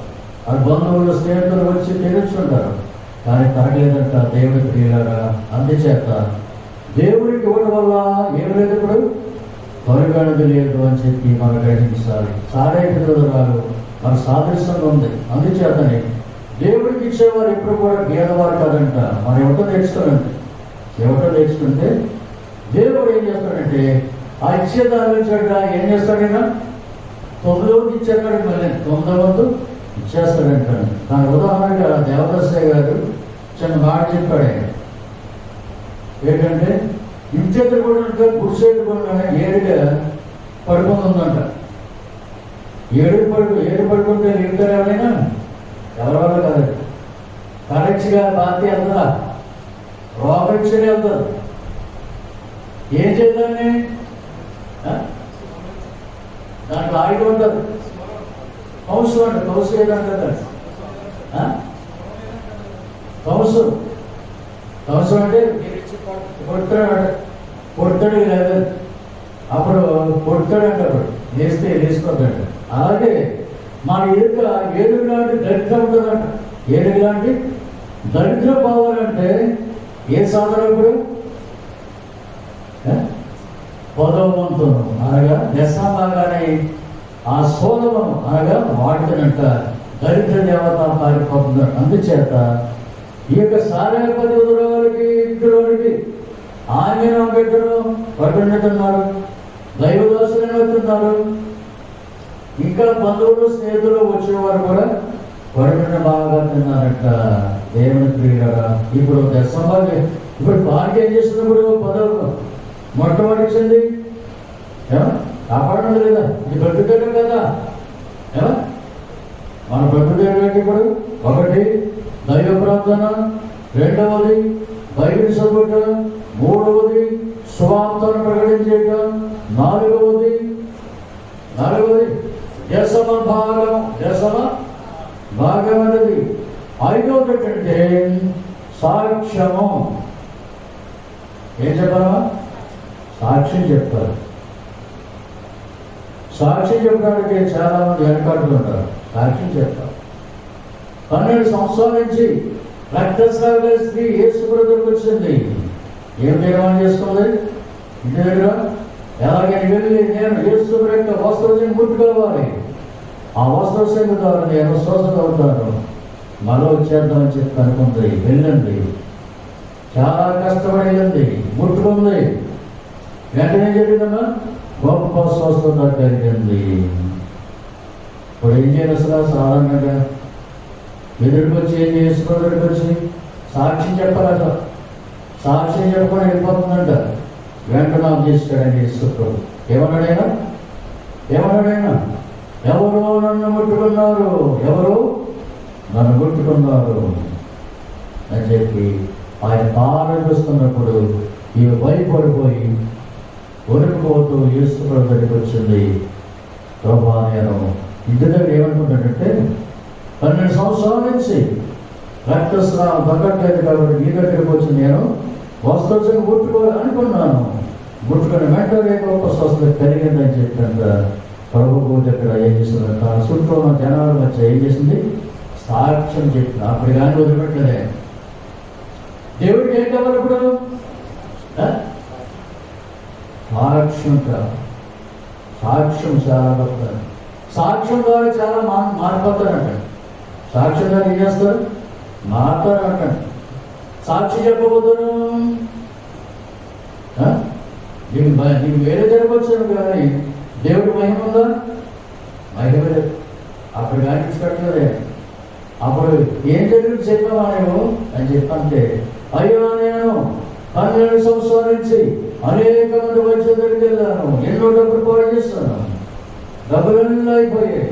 ఆ బంధువులు స్నేహితులు వచ్చి తినొచ్చుంటారు, కానీ తాగలేదంట దేవుడికి ప్రియులారా. అందుచేత దేవుడికి ఇవ్వడం వల్ల ఏం లేదు, ఇప్పుడు పరిగణది లేదు అని చెప్పి మనం గ్రహించాలి. సారే పిల్లలు మన సాదృశ్యంగా ఉంది. అందుచేతని దేవుడికి ఇచ్చేవారు ఎప్పుడు కూడా పేదవారు కాదంట. మనం ఎవటో నేర్చుకోనండి, ఎవటో నేర్చుకుంటే దేవుడు ఏం చేస్తాడంటే ఆ ఇచ్చేదాన్ని వచ్చాక ఏం చేస్తాడైనా 9వ వంతు ఇచ్చాడు, మళ్ళీ 9వ వంతు ఇచ్చేస్తాడంటాడు. దాని ఉదాహరణగా దేవదాసయ్య గారు చిన్న మాట చెప్పాడు. ఆయన ఏంటంటే ఇంచెత్తు కూడా గుడిసేటు కూడా ఏడుగా పడుకుంటుందంట. ఏడు పడుకుంటే లేపుతారు ఎవరైనా? ఎవరి వల్ల కాదండి. కరెక్ట్గా బాధ్యత వెళ్తుందా? రోగక్షనే వెళ్తారు. ఏం చేద్దాన్ని దాంట్లో ఆయుధం ఉంటుంది, కౌసు అంట. కౌసు ఏదంటారు? కౌసు అంటే కొడతాడు లేదు, అప్పుడు కొడతాడంట, అప్పుడు వేస్తే వేసుకోద్దంట. అలాగే మన ఎదుట ఏడుగు లాంటి దరిద్రం ఉంటుందంట. ఏడుగు లాంటి దరిద్రం పోవాలంటే ఏ సాధన? ఇప్పుడు 10వ వంతు అనగా దశభాగాన్ని ఆ సోదమును అనగా వాడుతున్నట్ట దరిద్ర దేవత పారిపోతున్నారు. అందుచేత ఈ యొక్క సారేపతి ఉదరాలకి ఇంటిలోనికి ఆయన బిడ్డను పట్టున్నారు, దైవదోషులను అవుతున్నారు. ఇంకా బంధువులు స్నేహితులు వచ్చేవారు కూడా వడిన బాగా తిన్నారట. దేవుని ప్రియులారా, ఇప్పుడు దశభాగం ఇప్పుడు బాగా ఏం చేస్తున్నప్పుడు 10వ మొట్టమొదటిచ్చింది కాపాడడం లేదా? ఇది బ్రతుకేయడం కదా. మన బ్రతుకేయడం ఇప్పుడు 1 దైవ ప్రార్థన, 2వది బైబిల్ చదువుట, 3వది సువార్తను ప్రకటించడం, 4వది దశమ భాగం అనేది, 5వది ఏంటంటే సాక్ష్యము. ఏం చెప్పాలా? సాక్ష్యం చెప్తారు. సాక్ష్యం చెప్పడానికి చాలా మంది వెనకాడుతూ ఉంటారు. సాక్ష్యం చెప్తారు. 12 సంవత్సరాల నుంచి రక్తస్రావ స్త్రీ యేసు దగ్గరకు వచ్చింది. ఏం తీర్మానం చేసుకుంది? ఇంటి దగ్గర ఎలాగైనా వెళ్ళి నేను యేసు యొక్క వస్త్రం ముట్టుకోవాలి, ఆ వస్త్రం ద్వారా నేను స్వస్థత అవుతాను, మరో వచ్చేద్దామని చెప్పి అనుకుంది. వెళ్ళండి, చాలా కష్టపడి వెళ్ళింది, ముట్టుకుంది. వెంటనే జరిగిందమ్మా, గొప్ప స్వస్థత కలిగింది. ఇప్పుడు ఏం చేయాలి? అసలు సాధారణంగా ఎదురుకు వచ్చి ఏం చేసుకో, ఎదురుకు వచ్చి సాక్ష్యం చెప్పాలట. సాక్ష్యం చెప్పకుండా వెళ్ళిపోతుందంట. వెంటనే చేస్తాడని యేసుప్రభు ఏమన్నాడైనా? ఎవరు నన్ను ముట్టుకున్నారు, ఎవరు నన్ను ముట్టుకున్నారు అని చెప్పి ఆయన బాగా చూస్తున్నప్పుడు ఈ భయపడిపోయి వణుకుపోతూ యేసుప్రభు దగ్గరికి వచ్చింది. ప్రభా, నేను ఇంటి దగ్గర ఏమనుకుంటానంటే 12 సంవత్సరాల నుంచి రక్తస్రావం తగ్గట్లేదు కాబట్టి మీ దగ్గరికి వచ్చి నేను వస్త్రం ముట్టుకోవాలి అనుకున్నాను. ముట్టుకుని వెంటనే గొప్ప స్వస్థత కలిగిందని చెప్పినంత ప్రభు దగ్గర ఏం చేసింది? తన చుట్టూ ఉన్న జనాల మధ్య ఏం చేసింది? సాక్ష్యం చెప్పిన. అప్పుడు కానీ వదిలిపెట్టలే. దేవుడికి ఏం కావాలి ఇప్పుడు? సాక్ష్యం కావాలి. సాక్ష్యం చాలా గొప్ప. సాక్ష్యం ద్వారా చాలా మారిపోతారంట. సాక్ష్యం ద్వారా ఏం చేస్తారు? మాట్లాడాలంట. సాక్షి చెప్పబోతును నీకు వేరే జరగవచ్చాను, కానీ దేవుడు మహిమ ఉందా? మహిమ లేదు. అప్పుడు కానీ ఇచ్చిపెట్టలేదే. అప్పుడు ఏం జరిగింది చెప్పావా నువ్వు అని చెప్పంటే, అయ్యో నేను 12 సంవత్సరాల నుంచి అనేక మంది వైద్యుల దగ్గరికి వెళ్ళాను, ఎన్నో డబ్బులు పాడు చేస్తాను, డబ్బులన్నీ అయిపోయాయి,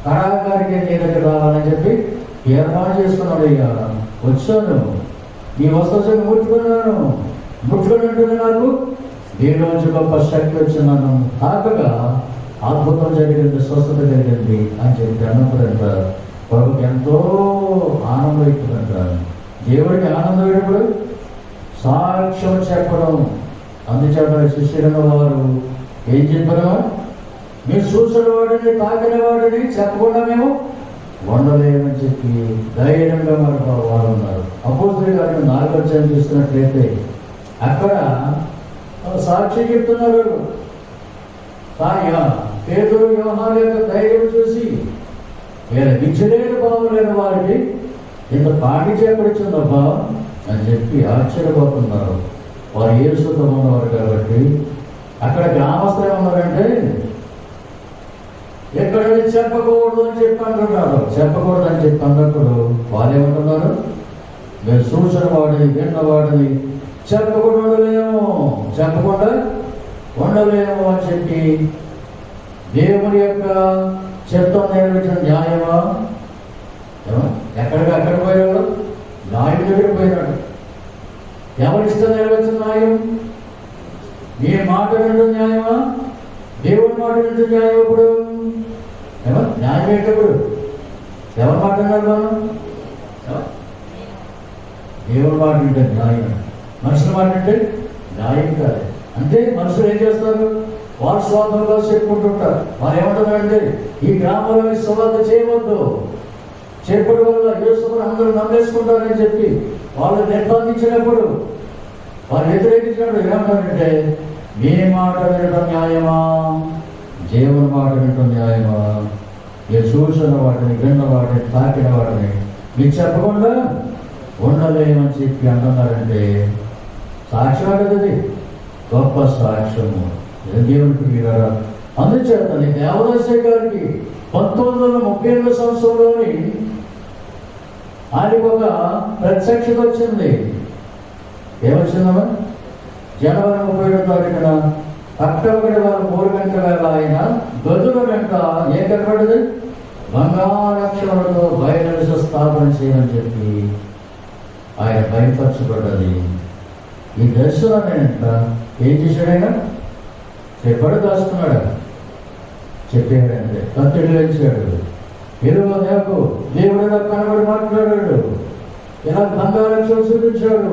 కళాకారికి నీ దగ్గర రావాలని చెప్పి ఏర్పాటు చేసుకున్నాడు. అయ్యా వచ్చాను, నీ వస్త్రం ముట్టుకున్నాను, ముట్టుకున్నట్టుగా నాకు దీనిలోంచి గొప్ప శక్తి వచ్చిందను తాకగా అద్భుతం జరిగింది, స్వస్థత జరిగింది అని చెప్పి అన్నప్పుడంట ప్రభుకి ఎంతో ఆనందం అవుతుందంట. దేవుడికి ఆనందం అయినప్పుడు సాక్ష్యం చెప్పడం. అందుచేత శిష్యులైన వారు ఏం చెప్పారు? మీరు చూసిన వాడిని, తాకిన వాడిని చెప్పకుండా మేము ఉండలేమని చెప్పి ధైర్యంగా మనకు వారు ఉన్నారు. అపోస్తలుల గారిని 4వ అధ్యాయం చూస్తున్నట్లయితే అక్కడ సాక్షి చెప్తున్నారు. పేతురు యోహాను యొక్క ధైర్యం చూసి వీళ్ళ విచ్చలేని బావులైన వారికి ఇంత పాండిత్యం ఎక్కడిచ్చిందబ్బా అని చెప్పి ఆశ్చర్యపోతున్నారు. వారు యేసుతో ఉన్నవారు కాబట్టి. అక్కడ గ్రామస్తులు ఏమన్నారంటే ఎక్కడైనా చెప్పకూడదు అని చెప్పి అంటున్నారు. చెప్పకూడదు అని చెప్పి అన్నప్పుడు వాళ్ళు ఏమంటున్నారు? మేము చూసిన వాడిని, విన్నవాడిని చెప్పకుండా ఉండలేము, చెప్పకుండా ఉండలేము అని చెప్పి దేవుని యొక్క చిత్తం నెరవేర్చిన న్యాయమా? ఎక్కడ పోయాడు? న్యాయం దగ్గర పోయినాడు. ఎవరిష్టం నెరవేర్చిన న్యాయం? నీ మాట వినడం న్యాయమా? దేవుని మాట వినడం న్యాయం? ఇప్పుడు న్యాయం ఏంటప్పుడు? ఎవరి మాట విన్నాడు మనం? దేవుని మాట వింటే న్యాయం, మనుషుల మాట అంటే న్యాయం కాదు. అంటే మనుషులు ఏం చేస్తారు? వారు స్వాతంగా చెప్పుకుంటుంటారు. వారు ఏమంటారంటే ఈ గ్రామంలో స్వార్థ చేయవద్దు, చెప్పడం వల్ల యేసుని అందరూ నమ్మేసుకుంటారని చెప్పి వాళ్ళు నిర్బంధించినప్పుడు, వారు వ్యతిరేకించినప్పుడు ఏమంటారంటే మీ మాట వినడం న్యాయమా, దేవుని మాట వినడం న్యాయమా? మీరు చూసిన వాటిని, విన్న వాటిని, తాకిన వాటిని మీరు చెప్పకుండా ఉండలేమని చెప్పి అంటున్నారంటే సాక్ష్యం కదది, గొప్ప సాక్ష్యము. దేవునికి మీరారా. అందుచేత దేవదాస గారికి 1938 సంవత్సరంలోని ఆయనకు ఒక ప్రత్యక్షత వచ్చింది. ఏమొచ్చిందమ్మా? జనవరి 31వ తారీఖున అక్టోబర్ 3 గంటల వేళ ఆయన గదుల వెంట ఏం కనబడ్డది? బంగారక్షరాలతో బయలుదేశ స్థాపన చేయమని చెప్పి ఆయన బయలుపరచబడ్డది. ఈ దర్శనాన్ని అంట ఏం చేశాడైనా? చెప్పాడు, దాచుకున్నాడు. చెప్పాడంటే కత్తిడి వేయించాడు. ఎరువు నాకు దేవుడు నాకు కనబడి మాట్లాడాడు, ఇలా బంగారక్షరం చూపించాడు,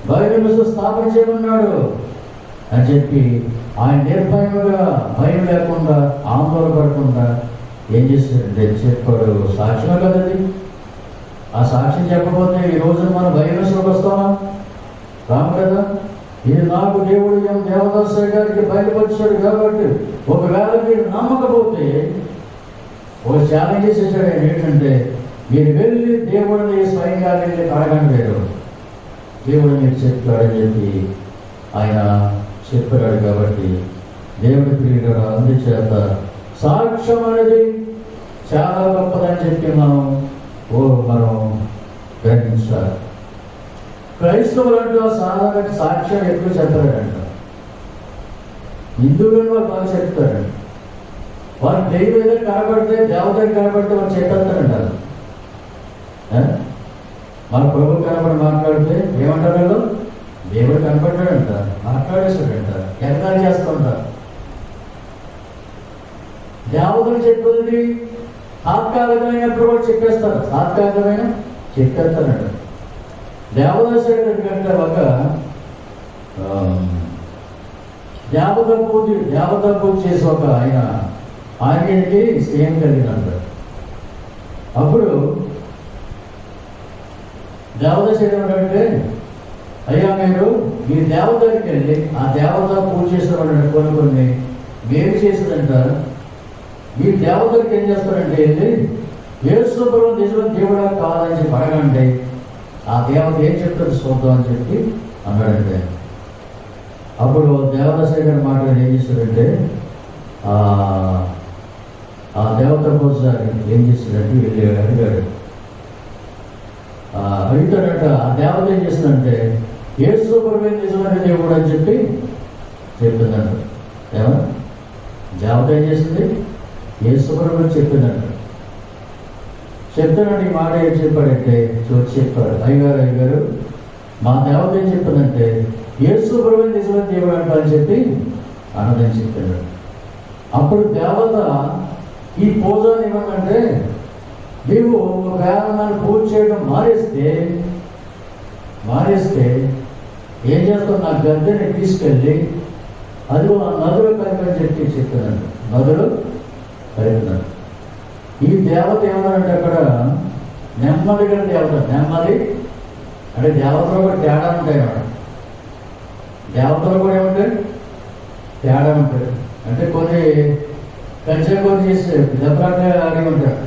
బయలుదేశ స్థాపన చేయమన్నాడు అని చెప్పి ఆయన నిర్భయంగా, భయం లేకుండా, ఆందోళన పడకుండా ఏం చేశాడంటే చెప్పాడు. సాక్ష్యమే కదది. ఆ సాక్ష్యం చెప్పకపోతే ఈ రోజున మనం బయలుదేశంలోకి వస్తామా? రాము కదా. ఇది నాకు దేవుడు దేవదాస గారికి బయలుపరిచాడు కాబట్టి ఒకవేళ మీరు నమ్మకపోతే ఒక ఛాలెంజ్ చేసేసాడు ఆయన. ఏంటంటే మీరు వెళ్ళి దేవుడిని స్వయంగా వెళ్ళి అడగండి, లేదు దేవుడు మీరు చెప్పాడని చెప్పి ఆయన చెప్పాడు. కాబట్టి దేవుడి ప్రియుడు అందుచేత సాక్ష్యం అనేది చాలా గొప్పదని చెప్పి మనం గ్రహించాలి. క్రైస్తవులంటూ సాధారణ సాక్ష్యం ఎక్కువ చెప్పారంట. హిందువులను వాళ్ళు బాగా చెప్తారండి. వారు దేవుడు ఏదో కనబడితే, దేవతకి కనబడితే వాళ్ళు చెప్పేస్తారంటారు. మన ప్రభు కనబడి మాట్లాడితే ఏమంటారు? దేవుడు కనబడ్డాడంట, మాట్లాడేశాడంట, ఎగతాళి చేస్తుంటారు. దేవతలు చెప్పేది తాత్కాలికమైనప్పుడు కూడా చెప్పేస్తారు, తాత్కాలికమైన చెప్పేస్తారంట. దేవదాస కంటే ఒక దేవత పూజ చేసి ఒక ఆయనకి స్నేహం కలిగినంట. అప్పుడు దేవదాస ఏమంటే, అయ్యా మీరు మీ దేవత దగ్గరికి వెళ్ళి ఆ దేవత పూజ చేసిన కొన్ని మీరు చేసేదంట. మీరు దేవత దగ్గరికి ఏం చేస్తారంటే వెళ్ళి యేసు ప్రభువు నిజమైన దేవుడా కాదని చెప్పి అడగండి, ఆ దేవత ఏం చెప్తారు చూద్దాం అని చెప్పి అన్నాడంటే. అప్పుడు దేవదాస గారు మాట్లాడి ఏం చేశాడంటే ఆ దేవత కోసం ఏం చేశాడంటే వెళ్ళి అడిగాడు. అడుగుతాడంట. ఆ దేవత ఏం చేసిందంటే యేసు ప్రభువే నిజమైన దేవుడు అని చెప్పి చెప్పిందంట. ఏమన్నా దేవత ఏం చేసింది? యేసు ప్రభువు చెప్పిందంట. చెప్తానండి ఈ మాట ఏం చెప్పాడంటే చెప్పాడు, అయ్యగారు మా దేవత ఏం చెప్పిందంటే యేసు ప్రభువు నిజమైన దేవుడు అంట అని చెప్పి అన్నదని చెప్పాడు. అప్పుడు దేవత ఈ పూజ ఏమన్నంటే, నీవు ఒకవేళ నన్ను పూజ చేయడం మానేస్తే ఏం చేస్తావు, నా గద్దెని తీసుకెళ్ళి అదిగో ఆ నదులు కలిపని చెప్పానండి. నదులు కలిపినాడు. ఈ దేవత ఏమన్నారంటే అక్కడ నెమ్మదిగా దేవత, నెమ్మది అంటే దేవతలో కూడా తేడా ఉంటాయి అన్నమాట. దేవతలు కూడా ఏమంటాయి, తేడా ఉంటాయి. అంటే కొన్ని కొన్ని చేస్తే దెబ్బలాగా అడిగి ఉంటాడు,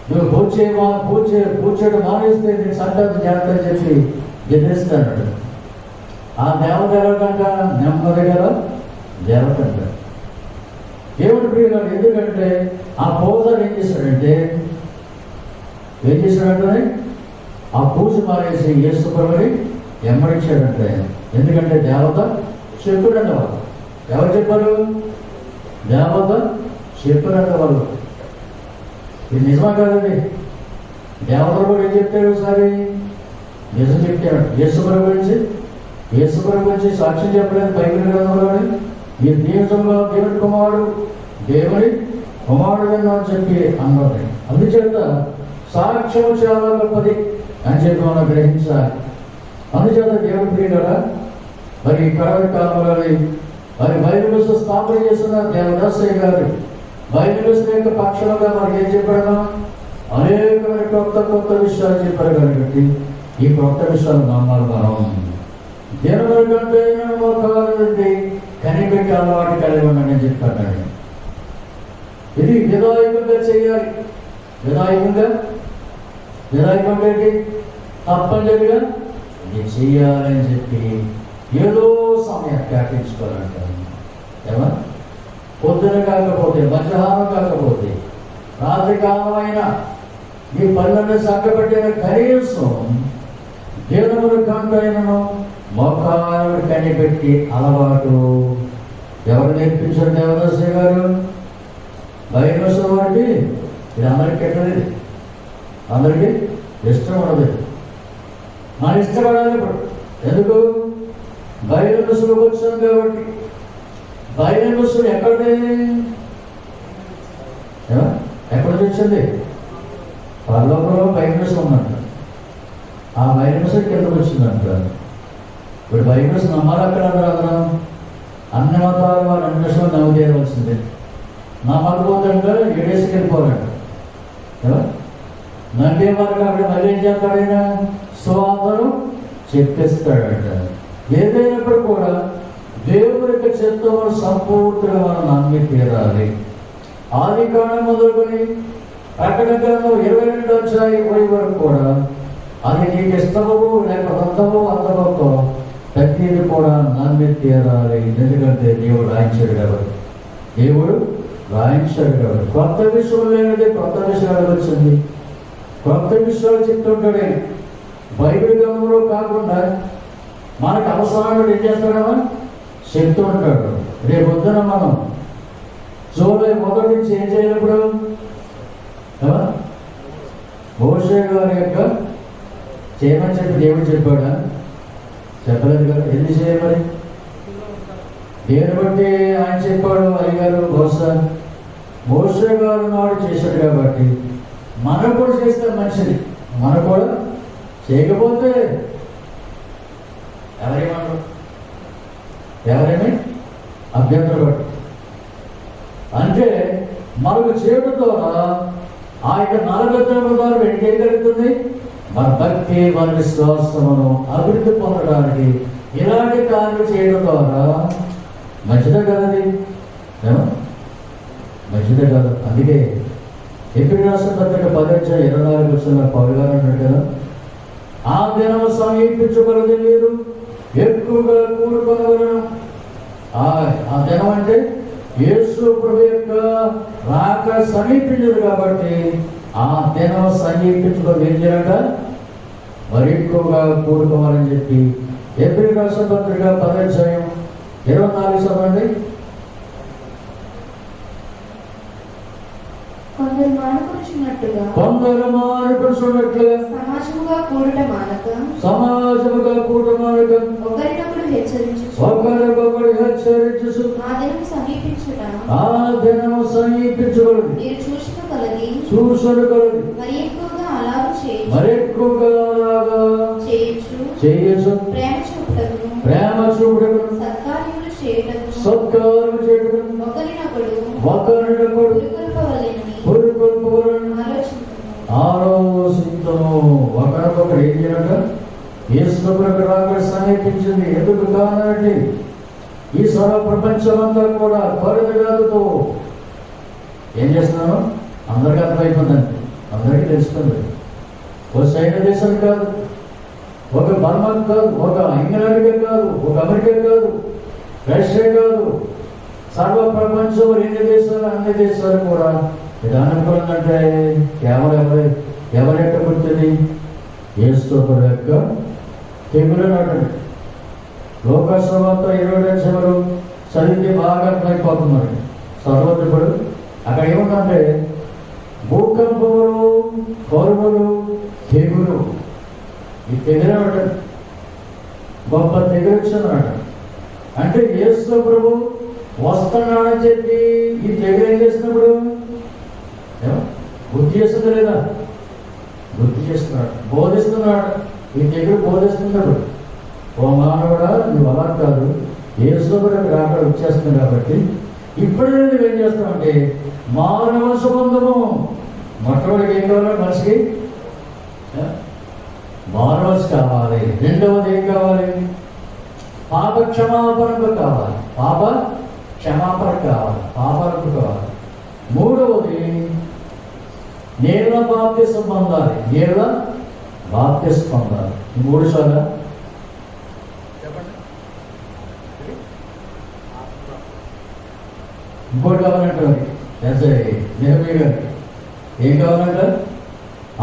నువ్వు పూజ చేయడం మానేస్తే నీకు సంతానం జాగ్రత్త అని చెప్పి ఎదిరిస్తాడు. ఆ దేవత ఎలాగంట, నెమ్మది గల దేవత అంటారు. దేవుడు ప్రియుడు. ఎందుకంటే ఆ పూజలు ఏం చేశాడంటే ఆ పూజ మానేసి యేసు ప్రభువుని వెంబడించాడంటే, ఎందుకంటే దేవత చెప్పుడంట వాళ్ళు. ఎవరు చెప్పారు? దేవత చెప్పుడంట వాళ్ళు. ఇది నిజమా కాదండి? దేవతలు కూడా ఏం చెప్తాడు? ఒకసారి నిజం చెప్తాడు. యేసు గురించి సాక్ష్యం చెప్పలేదు బైబిల్ గ్రంథంలోని. ఈ దేశంలో దేవుని కుమారుడు అని చెప్పి అన్నది. అందుచేత సాక్ష్యం చాలా గొప్పది అని చెప్పి మనం గ్రహించాలి. అందుచేత దేవుని ప్రియులారా, మరి కడవరి కాలంలోని మరి బైబిల్ స్థాపన చేస్తున్న దేవదాసయ్య గారు బైబిల్ యొక్క పక్షంగా మనకి ఏం చెప్పాడు? అనేకమైన కొత్త విషయాలు చెప్పారు. కాబట్టి ఈ కొత్త విషయాలు నమ్మాలి. మనం దేవుని కంటే మోకాలండి కనిపెట్టి అలవాటు కలిగి ఉండని చెప్పాడు. ఇది విధాయకంగా చేయాలి. విధాయకంగా ఏంటి? తప్పనిసరిగా ఇది చేయాలని చెప్పి ఏదో సమయం కేటాయించుకోవాలంటారు. ఏమన్నా పొద్దున కాకపోతే, మధ్యాహ్నం కాకపోతే, రాత్రి కాలమైనా ఈ పనులను చక్కబట్టిన కనీసం దేవుని కంటైనను మోకాలు కనిపెట్టి అలవాటు ఎవరు నేర్పించారు? దేవదాసయ్య గారు. బైబిల్ వాటి ఇది అందరికీ ఎక్కడది, అందరికీ ఇష్టం ఉండదు. మన ఇష్టపడాలి. ఇప్పుడు ఎందుకు? బైబిల్ వచ్చాం కాబట్టి. బైబిల్ ఎక్కడిది వచ్చింది? పరలోకంలో బైబిల్ ఉందంట. ఆ బైబిల్ కిందకు వచ్చిందంట. ఇప్పుడు బైబిల్స్ నమ్మాలి. అక్కడ అందరం అన్ని మతాలు వాళ్ళు అన్ని విషయాలు నమ్ము చేయవలసిందే. నమ్మకపోతుంట ఏడేసుకు వెళ్ళిపోవాలంట. నంటే వరకు అక్కడ మళ్ళీ ఏం చేస్తాడైనా స్వార్థను చెప్పిస్తాడంట. ఏదైనప్పుడు కూడా దేవుని యొక్క చిత్తమును సంపూర్తిగా మనం నమ్మి తీరాలి. ఆది కాండం మొదలుకొని ప్రకటన గ్రంథం 22వ అధ్యాయం వరకు కూడా అది నీకు ఇష్టమో లేక అందమో ప్రతిదీ కూడా నమ్మి తీరాలి. ఎందుకంటే దేవుడు రాయించాడు కాబట్టి. కొత్త విషయం లేనిది కొత్త విషయాలు వచ్చింది. కొత్త విషయాలు చెప్తుంటాడే. బైబిల్ గ్రంథంలో కాకుండా మనకు అవసరాన్ని ఏం చేస్తాడమ్మా చెప్తూ ఉంటాడు. రేపు పొద్దున మనం జూలై 1 నుంచి ఏం చేయనప్పుడు మోషే గారి యొక్క చేయమని చెప్పి దేవుడు చెప్పాడా? చెప్పలేదు కదా. ఎందుకు చేయమని? దేని బట్టి ఆయన చెప్పాడు? అయ్యగారు బహుశా మోషే గారు నాడు చేశాడు కాబట్టి మనం కూడా చేస్తే మంచిది. మనం కూడా చేయకపోతే ఎవరేమి అభ్యంతరం పట్టు. అంటే మనకు చేయడం ద్వారా ఆ యొక్క నరగతం ద్వారా ఏం జరుగుతుంది? మన భక్తి, మన విశ్వాసమును అభివృద్ధి పొందడానికి ఇలాంటి కార్యం చేయడం ద్వారా మంచిదే కదండి. మంచిదే కాదు. అందుకే ఎప్పుడు రాష్ట్ర పత్రిక 10:24 పౌలు గారు అంటాడు కదా, ఆ దినం సమీపించగలది మీరు ఎక్కువగా కూడుకొనగలను. ఆ దినం అంటే యేసు ప్రభు యొక్క రాక సమీపించదు కాబట్టి ఆ దినం సమీపించుకొని ఏం చేయాలంట? మరి ఎక్కువగా కూడుకోవాలని చెప్పి ఎప్పుడు రాష్ట్ర పత్రిక 10:24 చదవండి. కొందరు మానుకొనుచున్నట్టుగా సమాజముగా కూడుట మానక ఒకరినొకరు హెచ్చరించుచు ఆ దినము సమీపించగలదు మీరు చూసిన కొలది మరి ఎక్కువగా అలాగా చేయొచ్చు ప్రేమ చూపుటకు సత్కార్యము చేయుటకు ఒకరినొకడు ఆలోచించము. ఒకరికొకరు ఏం చేయాలంట? యేసుప్రభువుకు రాకడ సమీపించింది. ఎందుకు కానంటే ఈ సర్వ ప్రపంచమంతా కూడా కరుణ వ్యాధితో ఏం చేస్తున్నాను అందరికీ అర్థమైపోతుందండి, అందరికీ తెలుస్తుంది. ఒక చైనా దేశం కాదు, ఒక బర్మా కాదు, ఒక ఇంగ్లాండ్కే కాదు, ఒక అమెరికా కాదు, రష్యా కాదు, సర్వ ప్రపంచంలో ఎన్ని దేశాలు అన్ని దేశాలు కూడా ఇది అనుకున్నదంటే ఎవరెక్క పుట్టింది? యేసుప్రభువు యొక్క తెగులు నాటండి. లోకసభతో 20 చదివితే బాగా అర్థమైపోతున్నారు. చదవద్దు. అక్కడ ఏముందంటే భూకంపములు, కరువులు, తెగులు. ఈ తెగులు నాటండి గొప్ప తెగులు వచ్చిందన్నమాట. అంటే యేసుప్రభువు వస్తున్నాడని చెప్పి ఈ తెగులు ఏం చేస్తున్నప్పుడు గుర్తు చేస్తుందా లేదా? గుర్తు చేస్తున్నాడు, బోధిస్తున్నాడు. ఈ తెగులు బోధిస్తున్నాడు. ఓ మానవుడా, నువ్వు అలా కాదు, యేసుప్రభువుకు రాకడ వచ్చేస్తుంది కాబట్టి ఇప్పుడే నువ్వేం చేస్తావు అంటే మానవ సంబంధము. మొట్టమొదటికి ఏం కావాలి? మనిషికి మానవస్ కావాలి. రెండవది ఏం కావాలి? పాప క్షమాపణకు కావాలి. పాప క్షమాపణ కావాలి, పాపాలకు కావాలి. మూడవది నీళ్ళ బాప్తిసం పొందాలి. నీళ్ళ బాప్తిసం పొందాలి. 3 సార్లు చెప్పండి. ఇంకోటి కావాలంటారు నెహమీ గారికి. ఏం కావాలంట?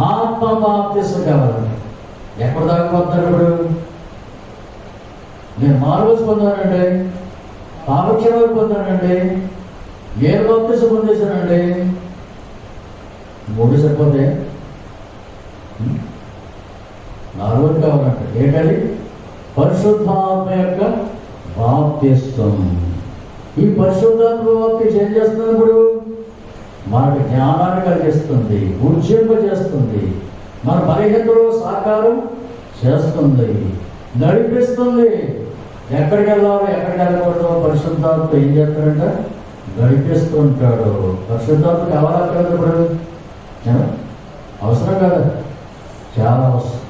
ఆత్మ బాప్తిసం కావాలంట. ఎక్కడ దాకా పోతున్నారు ఇప్పుడు? నేను మానవస్ పొందానండి, పాపక్షమాలు పొందానండి, నేను బాప్తిసం పొందేశానండి. 3 సరిపోతే 4 కావాలంట. ఏంటది? పరిశుద్ధాత్మ యొక్క బాప్తిసం. ఈ పరిశుద్ధాత్మ బాప్తిసం ఏం చేస్తుంది? ఇప్పుడు మనకు జ్ఞానాన్ని కలిగిస్తుంది, ఉజ్జింపజేస్తుంది, మన బలహీనతలో సాకారం చేస్తుంది, నడిపిస్తుంది. ఎక్కడికి వెళ్ళాలో ఎక్కడికి వెళ్ళకూడదో పరిశుద్ధాత్మ ఏం చేస్తాడంట? నడిపిస్తుంటాడు. పరిశుద్ధాత్మ కావాలక్కర్లేదు. ఇప్పుడు అవసరం కదా, చాలా అవసరం.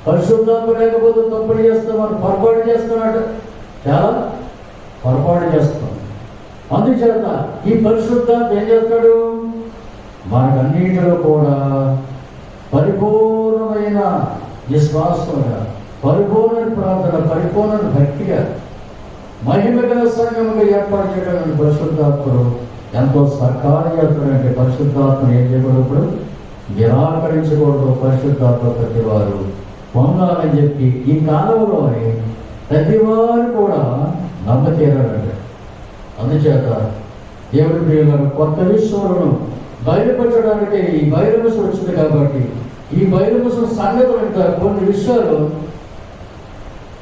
పరిశుద్ధాత్మ లేకపోతే తప్పుడు చేస్తాం, మనం పొరపాటు చేస్తున్నాడు, చాలా పొరపాటు చేస్తాం. అందుచేత ఈ పరిశుద్ధాత్మ ఏం చేస్తాడు? మనకన్నిటిలో కూడా పరిపూర్ణమైన విశ్వాసంగా, పరిపూర్ణ ప్రార్థన, పరిపూర్ణ భక్తిగా, మహిమగల సంఘముగా ఏర్పాటు చేయడానికి పరిశుద్ధాత్మలు ఎంతో సహకారం చేస్తాడంటే పరిశుద్ధాత్మ ఏం చేయకూడదు? ఇప్పుడు నిరాకరించకూడదు. పరిశుద్ధాత్మ ప్రతి వారు పొందాలని చెప్పి ఈ కాలంలోని ప్రతి వారు కూడా నమ్మతీరాలంటే. అందుచేత దేవుడి ప్రియులను కొత్త విషయాలను బయలుపరచడానికి ఈ బైరమసం వచ్చింది కాబట్టి ఈ బైరమసం సంగతులు అంటే కొన్ని విషయాలు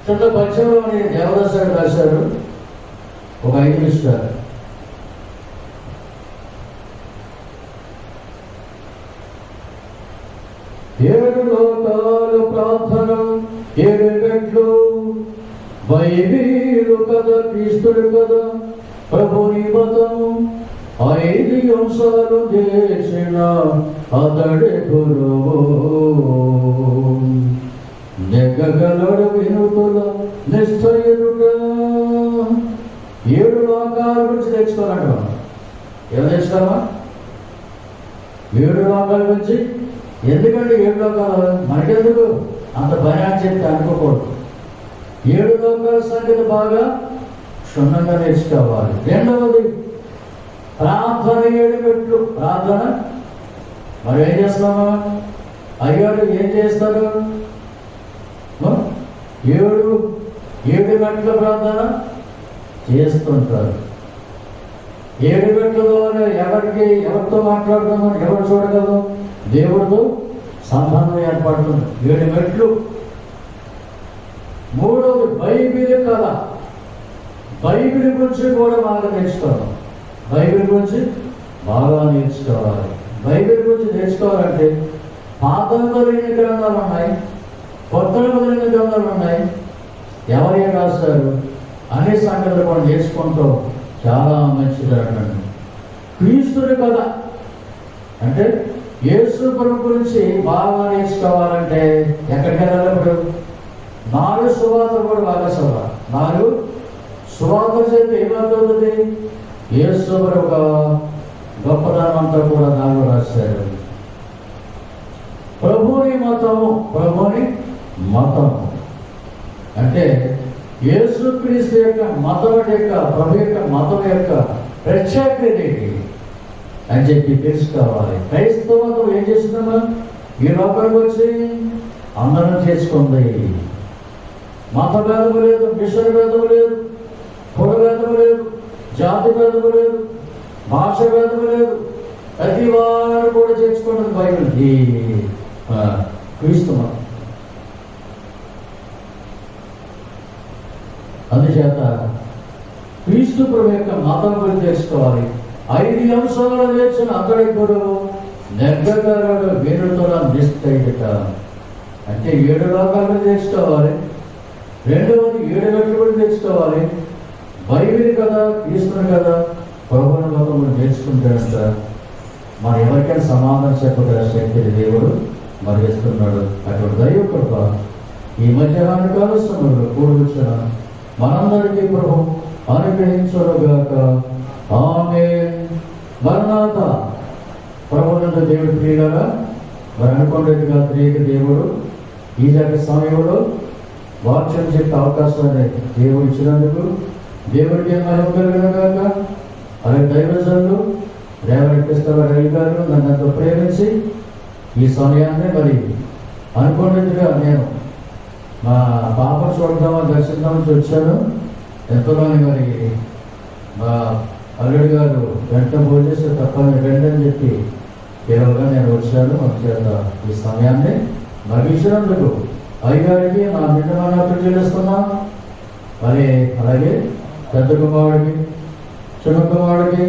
చిన్న పద్యంలోని దేవదాస్ గారు రాశారు. ఒక 5 విషయాలు. ఏడు లోకాలు ప్రార్థన, 7 గంటలు బైబిలు కదా, క్రీస్తుడు కదా, ప్రభుని మతము 5 అంశాలు చేసిన అతడి గురువు. నెగ్గగలడు వినుతుల నిశ్చయుడుట. 7 లోకాల గురించి తెచ్చుకోవాలంట. ఏమో తెచ్చుకోమా? 7 లోకాల గురించి. ఎందుకంటే 7 లోకాలు మనకెందుకు అంత భయం అని చెప్పి అనుకోకూడదు. 7 లోకాల సంగతి బాగా క్షుణ్ణంగా నేర్చుకోవాలి. రెండవది ప్రార్థన 7 మెట్లు. ప్రార్థన మరి ఏం చేస్తామా? అయ్యాడు ఏం చేస్తారు? 7 మెట్ల ప్రార్థన చేస్తుంటారు. 7 మెట్ల ద్వారా ఎవరితో మాట్లాడుతున్నామని ఎవరు చూడగలరు? దేవుడితో సంబంధం ఏర్పడుతుంది. 7 మెట్లు. మూడవది బైబిల్ కథ. బైబిల్ గురించి కూడా బాగా నేర్చుకోవాలి. బైబిల్ గురించి బాగా నేర్చుకోవాలి. బైబిల్ గురించి నేర్చుకోవాలంటే పాతంలో లేని గ్రంథాలు ఉన్నాయి, కొత్తలో లేని గ్రంథాలు ఉన్నాయి. ఎవరే రాస్తారు అనే సంగతులు కూడా నేర్చుకుంటూ చాలా మంచిది అండి. క్రీస్తుని కథ అంటే యేసు ప్రభు గురించి బాగా నేర్చుకోవాలంటే ఎక్కడికి వెళ్ళాలి? ఇప్పుడు 4 సువార్తలు కూడా బాగా చదవాలి. 4 సువార్తలు చేస్తే ఏమవుతుంది? యేసు ప్రభు గొప్పదనం అంతా కూడా దానిలో రాశారు. ప్రభుని మతము అంటే యేసుక్రీస్తు యొక్క మతం యొక్క ప్రభు యొక్క మతం యొక్క ప్రత్యేకత ఏంటి అని చెప్పి తెలుసుకోవాలి. క్రైస్తవ మతం ఏం చేస్తుందమ్మా? ఈ లోకానికి వచ్చి అందరం చేసుకుంది. మత భేదము లేదు, మిషన్ భేదము లేదు, కుల భేదము లేదు, జాతి భేదము లేదు, భాష భేదము లేదు. ప్రతి వారు కూడా చేసుకుంటుంది బైబిల్ ఈ క్రీస్తు మతం. అందుచేత క్రీస్తు ప్రభు యొక్క మతం గురించి తెలుసుకోవాలి. 5 అంశాలు నేర్చిన అతడిప్పుడు నెగ్గగలడు వీరుతుల నిశ్చయిత అంటే 7 లోకాలను తెలుసుకోవాలి. రెండవది 7 మెట్లు కూడా తెలుసుకోవాలి. బైబిల్ కదా, క్రీస్తుని కదా, ప్రభుని మతం నేర్చుకుంటాడంట. మరి ఎవరికైనా సమాధానం చెప్పగల శక్తిని దేవుడు మరి ఇస్తున్నాడు. అటువంటి దైవ కృప ఈ మధ్యాహ్న కాల సమయంలో కూడవచ్చిన మనందరికీ ప్రభు అనుగ్రహించుగాక. ఆమేన్. మరణాత. ప్రభునందు దేవుడి ప్రియులారా, మరి అనుకున్నట్టుగా త్రియక దేవుడు ఈ జగ సమయంలో వాక్యం చెప్పే అవకాశాన్ని దేవుడు ఇచ్చినందుకు దేవుడికి మహిమ కలుగునుగాక. అలాగే దైవజనులు రేవడి కృష్ణరావు గారు నన్ను ఎంతో ప్రేమించి ఈ సమయాన్ని మరి అనుకున్నట్టుగా నేను మా పాప చూడదామని దర్శిద్దామని వచ్చాను. ఎంతోమంది మరి మా అల్లుడు గారు వెంట భోజేసి తప్పని రండి చెప్పి కేవలంగా నేను వచ్చాను. చేత ఈ సమయాన్ని నాకు ఇచ్చినందుకు అయ్యగారికి నా నిండమన్నట్టు చెల్లిస్తున్నాను. మరి అలాగే పెద్ద కుమారుడికి, చిన్న కుమారుడికి,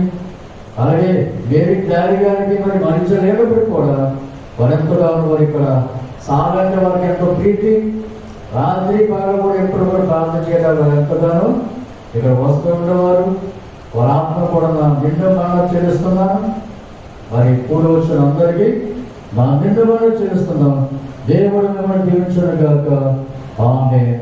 అలాగే మేరీ క్లారీ గారికి మరి మరించలేనప్పటికీ కూడా వారెంతగా వారు ఇక్కడ సాగంటే వారికి ఎంతో ప్రీతి. రాత్రి పగలు కూడా ఎప్పుడు కూడా ప్రార్థన చేయడానికి వారు ఎంతగానో ఇక్కడ వస్తూ ఉండేవారు. వారి ఆత్మ కూడా నా నిండు మరణ చెల్లిస్తున్నాను. మరి కూడి వచ్చిన అందరికీ నా నిండు మరణ చెల్లిస్తున్నాను. దేవుడు మిమ్మల్ని దీవించును గాక. ఆమేన్.